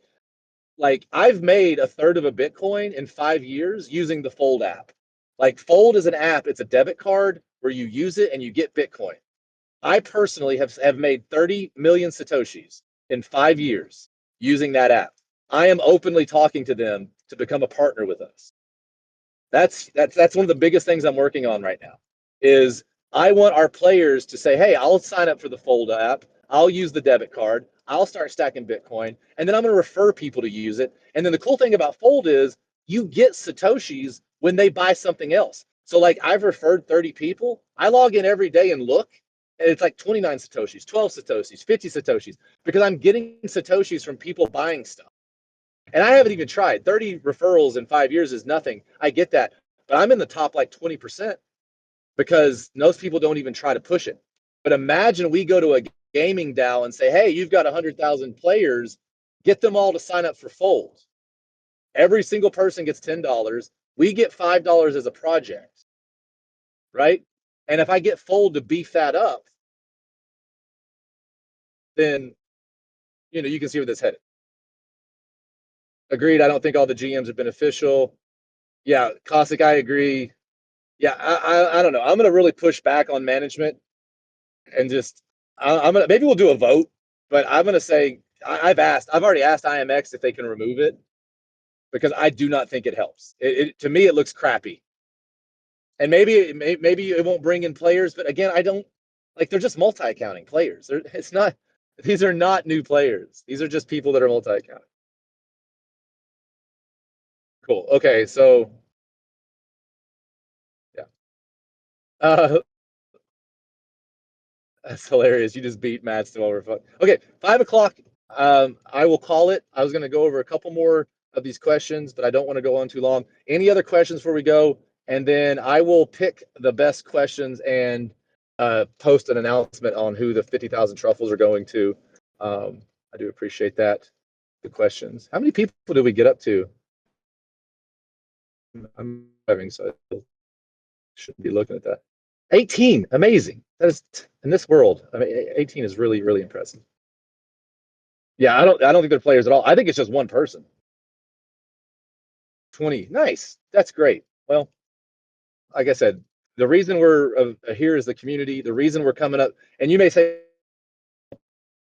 Like I've made a third of a Bitcoin in 5 years using the Fold app. Like Fold is an app, it's a debit card where you use it and you get Bitcoin. I personally have made 30 million Satoshis in 5 years using that app. I am openly talking to them to become a partner with us. That's one of the biggest things I'm working on right now is I want our players to say, hey, I'll sign up for the Fold app. I'll use the debit card. I'll start stacking Bitcoin. And then I'm going to refer people to use it. And then the cool thing about Fold is you get Satoshis when they buy something else. So like I've referred 30 people. I log in every day and look, and it's like 29 Satoshis, 12 Satoshis, 50 Satoshis, because I'm getting Satoshis from people buying stuff. And I haven't even tried. 30 referrals in 5 years is nothing. I get that. But I'm in the top like 20% because most people don't even try to push it. But imagine we go to a gaming DAO and say, hey, you've got 100,000 players, get them all to sign up for Fold. Every single person gets $10. We get $5 as a project, right? And if I get Fold to beef that up, then you can see where this headed. Agreed. I don't think all the GMs are beneficial. Yeah, Cossack, I agree. Yeah, I don't know. I'm gonna really push back on management and just I'm gonna maybe we'll do a vote, but I'm gonna say I've already asked IMX if they can remove it because I do not think it helps. To me it looks crappy, and maybe it won't bring in players, but again I don't like they're just multi-accounting players. It's not these are not new players. These are just people that are multi-accounting. Cool. Okay, so yeah. That's hilarious. You just beat Matt's to over. Okay, 5 o'clock. I will call it. I was going to go over a couple more of these questions, but I don't want to go on too long. Any other questions before we go? And then I will pick the best questions and post an announcement on who the 50,000 truffles are going to. I do appreciate that. The questions. How many people did we get up to? I'm driving, so I shouldn't be looking at that. 18. Amazing. That is in this world. I mean, 18 is really, really impressive. Yeah, I don't think they're players at all. I think it's just one person. 20. Nice. That's great. Well, like I said, the reason we're here is the community. The reason we're coming up, and you may say, "It's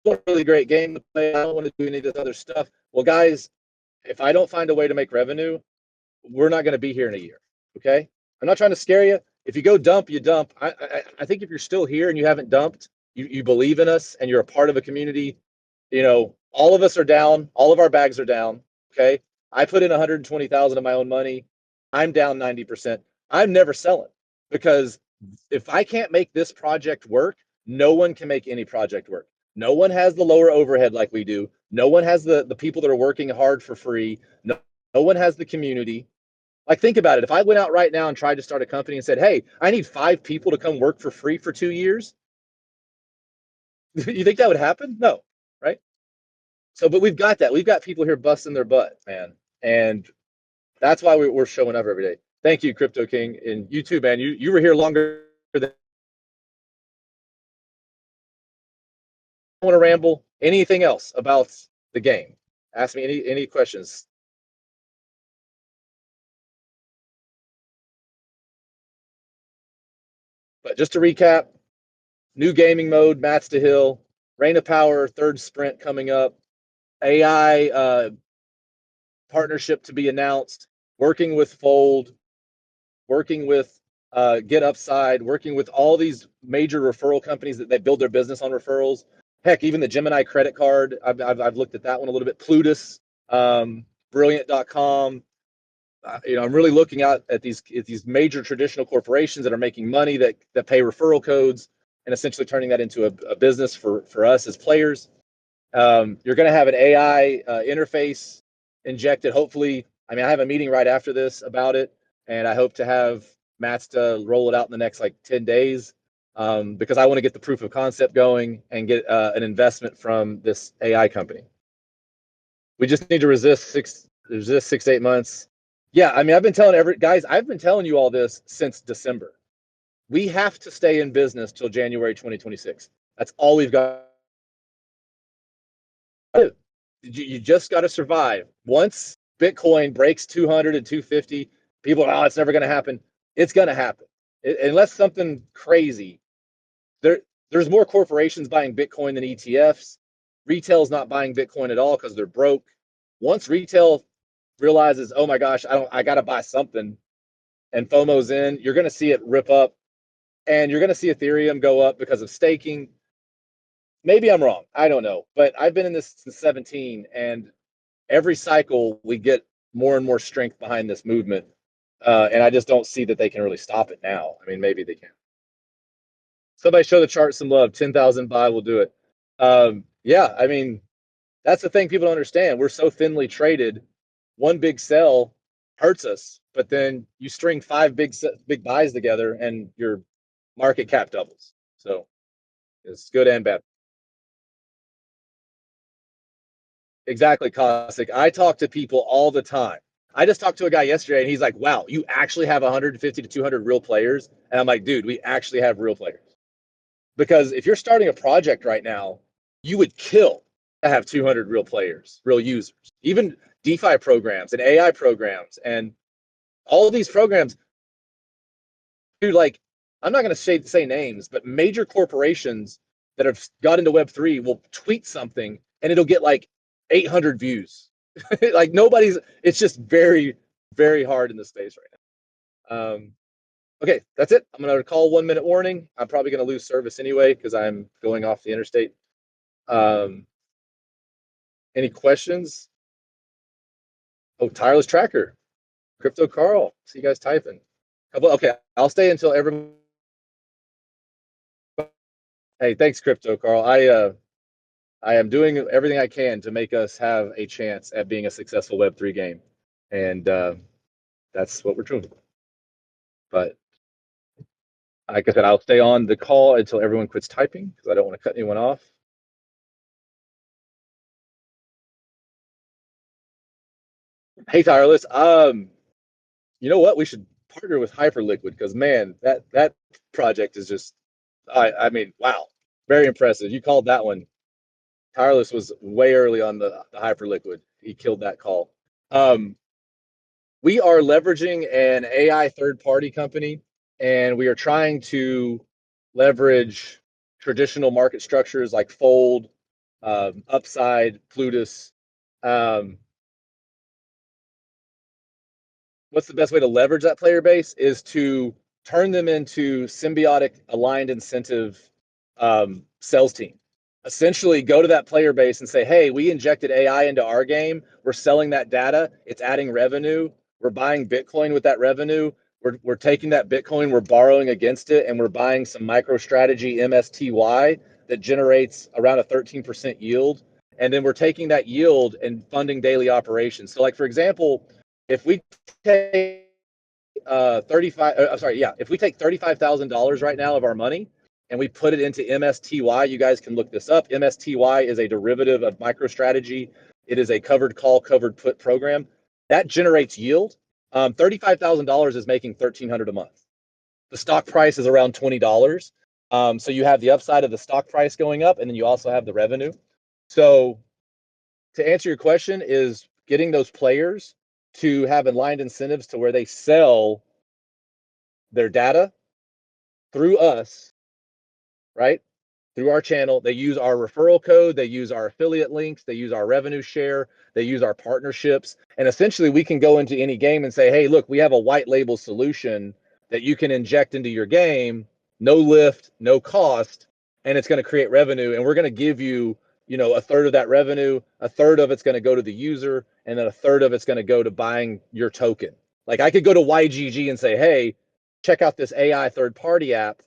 a really great game to play. I don't want to do any of this other stuff." Well, guys, if I don't find a way to make revenue, we're not going to be here in a year. Okay? I'm not trying to scare you. If you go dump, you dump. I think if you're still here and you haven't dumped, you believe in us and you're a part of a community. All of us are down. All of our bags are down. Okay. I put in 120,000 of my own money. I'm down 90%. I'm never selling because if I can't make this project work, no one can make any project work. No one has the lower overhead like we do. No one has the people that are working hard for free. No one has the community. Like, think about it. If I went out right now and tried to start a company and said, hey, I need 5 people to come work for free for 2 years, you think that would happen? No, right? So, but we've got that. We've got people here busting their butt, man. And that's why we're showing up every day. Thank you, Crypto King. And you too, man. You were here longer than I want to ramble. Anything else about the game? Ask me any questions. But just to recap, new gaming mode, Mats to Hill, Reign of Power, third sprint coming up, AI partnership to be announced, working with Fold, working with Get Upside, working with all these major referral companies that they build their business on referrals. Heck, even the Gemini credit card, I've looked at that one a little bit. Plutus, Brilliant.com. I'm really looking out at these major traditional corporations that are making money that pay referral codes and essentially turning that into a business for us as players. You're going to have an AI interface injected. Hopefully, I mean, I have a meeting right after this about it, and I hope to have Matt's to roll it out in the next like 10 days because I want to get the proof of concept going and get an investment from this AI company. We just need to resist 6 to 8 months. Yeah, I mean, I've been telling you all this since December. We have to stay in business till January 2026. That's all we've got. You just got to survive. Once Bitcoin breaks 200 and 250, people are, oh, it's never going to happen. It's going to happen. Unless something crazy. There's more corporations buying Bitcoin than ETFs. Retail's not buying Bitcoin at all because they're broke. Once retail realizes, oh my gosh, I got to buy something, and FOMO's in, you're going to see it rip up, and you're going to see Ethereum go up because of staking. Maybe I'm wrong. I don't know. But I've been in this since 17, and every cycle we get more and more strength behind this movement. And I just don't see that they can really stop it now. I mean, maybe they can. Somebody show the chart some love. 10,000 buy will do it. Yeah, I mean, that's the thing people don't understand. We're so thinly traded. One big sell hurts us, but then you string 5 big buys together, and your market cap doubles. So it's good and bad. Exactly, Cossack. I talk to people all the time. I just talked to a guy yesterday, and he's like, "Wow, you actually have 150 to 200 real players?" And I'm like, "Dude, we actually have real players." Because if you're starting a project right now, you would kill to have 200 real players, real users. Even DeFi programs and AI programs and all of these programs, dude, like, I'm not going to say names, but major corporations that have got into Web3 will tweet something and it'll get like 800 views. Like, it's just very, very hard in the space right now. Okay, that's it. I'm going to call 1 minute warning. I'm probably going to lose service anyway because I'm going off the interstate. Any questions? Oh, tireless tracker, Crypto Carl. See you guys typing. Okay, I'll stay until everyone. Hey, thanks, Crypto Carl. I am doing everything I can to make us have a chance at being a successful Web3 game, and that's what we're doing. But like I said, I'll stay on the call until everyone quits typing because I don't want to cut anyone off. Hey, Tireless. You know what? We should partner with Hyperliquid because, man, that project is just, I mean, wow, very impressive. You called that one. Tireless was way early on the Hyperliquid. He killed that call. We are leveraging an AI third-party company, and we are trying to leverage traditional market structures like Fold, Upside, Plutus. What's the best way to leverage that player base is to turn them into symbiotic aligned incentive sales team. Essentially go to that player base and say, hey, we injected AI into our game. We're selling that data. It's adding revenue. We're buying Bitcoin with that revenue. We're taking that Bitcoin, we're borrowing against it, and we're buying some MicroStrategy MSTY that generates around a 13% yield. And then we're taking that yield and funding daily operations. So, like, for example, if we take if we take $35,000 right now of our money and we put it into MSTY, you guys can look this up. MSTY is a derivative of MicroStrategy. It is a covered call, covered put program that generates yield. $35,000 is making $1,300 a month. The stock price is around $20. So you have the upside of the stock price going up, and then you also have the revenue. So to answer your question, is getting those players to have aligned incentives to where they sell their data through us, right? Through our channel. They use our referral code, they use our affiliate links, they use our revenue share, they use our partnerships. And essentially, we can go into any game and say, hey, look, we have a white label solution that you can inject into your game, no lift, no cost, and it's going to create revenue. And we're going to give you, a third of that revenue, a third of it's going to go to the user, and then a third of it's going to go to buying your token. Like I could go to YGG and say, hey, check out this AI third party app.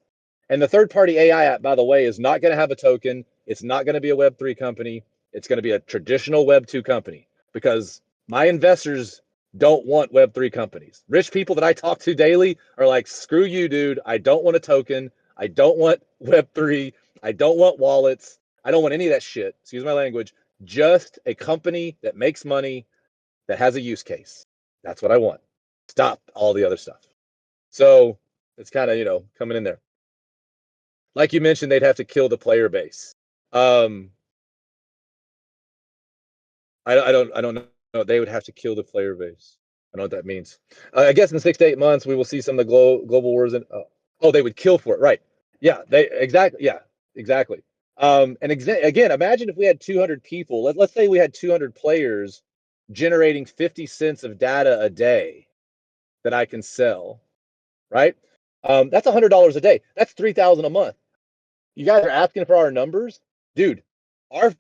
And the third party AI app, by the way, is not going to have a token. It's not going to be a Web3 company. It's going to be a traditional Web2 company because my investors don't want Web3 companies. Rich people that I talk to daily are like, screw you, dude. I don't want a token. I don't want Web3. I don't want wallets. I don't want any of that shit. Excuse my language. Just a company that makes money that has a use case. That's what I want. Stop all the other stuff. So it's kind of, coming in there. Like you mentioned, they'd have to kill the player base. Um, I don't know. They would have to kill the player base. I don't know what that means. I guess in 6 to 8 months we will see some of the global wars. Oh, they would kill for it, right? Yeah, they exactly. Yeah, exactly. And again, imagine if we had 200 people. Let's say we had 200 players generating 50 cents of data a day that I can sell, right? That's $100 a day. That's 3,000 a month. You guys are asking for our numbers, dude.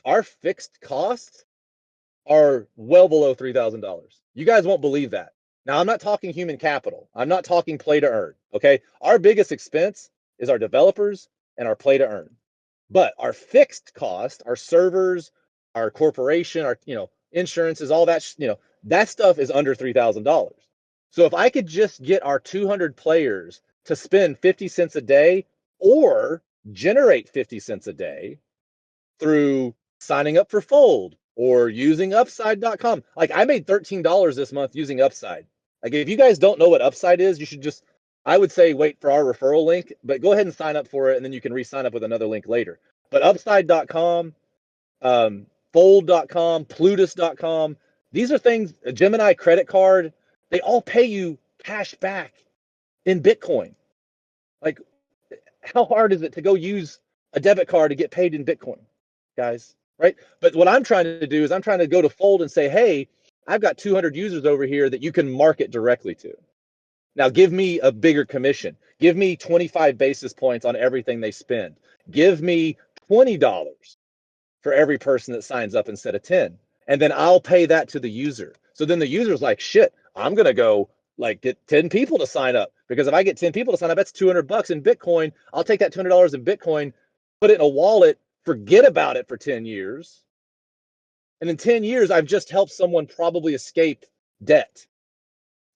Our fixed costs are well below $3,000. You guys won't believe that. Now, I'm not talking human capital. I'm not talking play to earn. Okay, our biggest expense is our developers and our play to earn. But our fixed cost, our servers, our corporation, our insurances, all that that stuff is under $3,000. So if I could just get our 200 players to spend 50 cents a day or generate 50 cents a day through signing up for Fold or using upside.com. Like I made $13 this month using Upside. Like if you guys don't know what Upside is, you should just, I would say wait for our referral link, but go ahead and sign up for it and then you can re-sign up with another link later. But upside.com, fold.com, plutus.com, these are things, a Gemini credit card, they all pay you cash back in Bitcoin. Like how hard is it to go use a debit card to get paid in Bitcoin, guys? Right? But what I'm trying to do is I'm trying to go to Fold and say, hey, I've got 200 users over here that you can market directly to. Now, give me a bigger commission. Give me 25 basis points on everything they spend. Give me $20 for every person that signs up instead of 10. And then I'll pay that to the user. So then the user's like, shit, I'm going to go like get 10 people to sign up because if I get 10 people to sign up, that's $200 in Bitcoin. I'll take that $200 in Bitcoin, put it in a wallet, forget about it for 10 years. And in 10 years, I've just helped someone probably escape debt.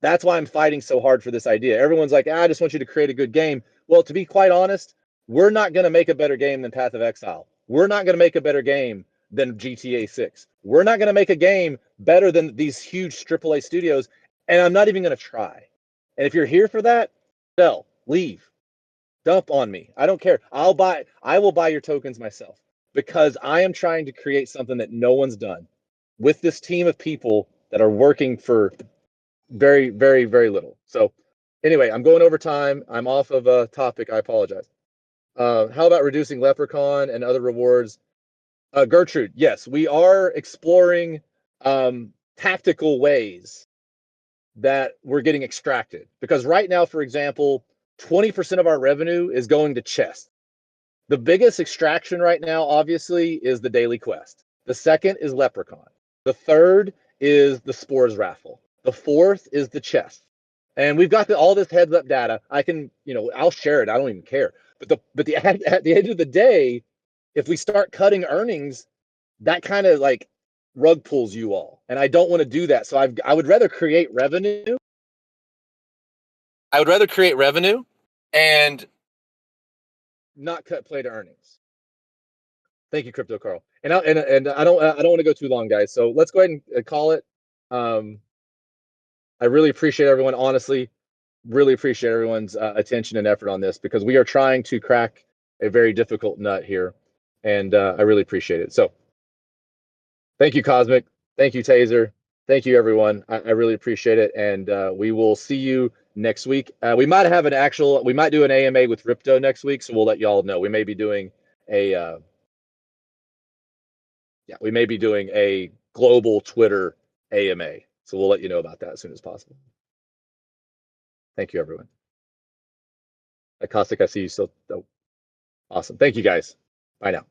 That's why I'm fighting so hard for this idea. Everyone's like, I just want you to create a good game. Well, to be quite honest, we're not going to make a better game than Path of Exile. We're not going to make a better game than GTA 6. We're not going to make a game better than these huge AAA studios. And I'm not even going to try. And if you're here for that, sell, leave, dump on me. I don't care. I will buy your tokens myself because I am trying to create something that no one's done with this team of people that are working for very, very, very little. So anyway, I'm going over time. I'm off of a topic. I apologize. How about reducing Leprechaun and other rewards? Gertrude, yes, we are exploring tactical ways that we're getting extracted. Because right now, for example, 20% of our revenue is going to chest. The biggest extraction right now, obviously, is the daily quest. The second is Leprechaun. The third is the Spores raffle. The fourth is the chest. And we've got all this heads up data. I can, I'll share it. I don't even care. But at the end of the day, if we start cutting earnings, that kind of like rug pulls you all. And I don't want to do that. So I would rather create revenue I would rather create revenue and not cut play to earnings. Thank you, Crypto Carl. And I don't want to go too long, guys. So let's go ahead and call it. I really appreciate everyone. Honestly, really appreciate everyone's attention and effort on this because we are trying to crack a very difficult nut here, and I really appreciate it. So, thank you, Cosmic. Thank you, Taser. Thank you, everyone. I really appreciate it, and we will see you next week. We might have an actual. We might do an AMA with Ripto next week, so we'll let y'all know. We may be doing a. Yeah, we may be doing a global Twitter AMA, so we'll let you know about that as soon as possible. Thank you, everyone. Caustic, I see you still. Oh, awesome. Thank you, guys. Bye now.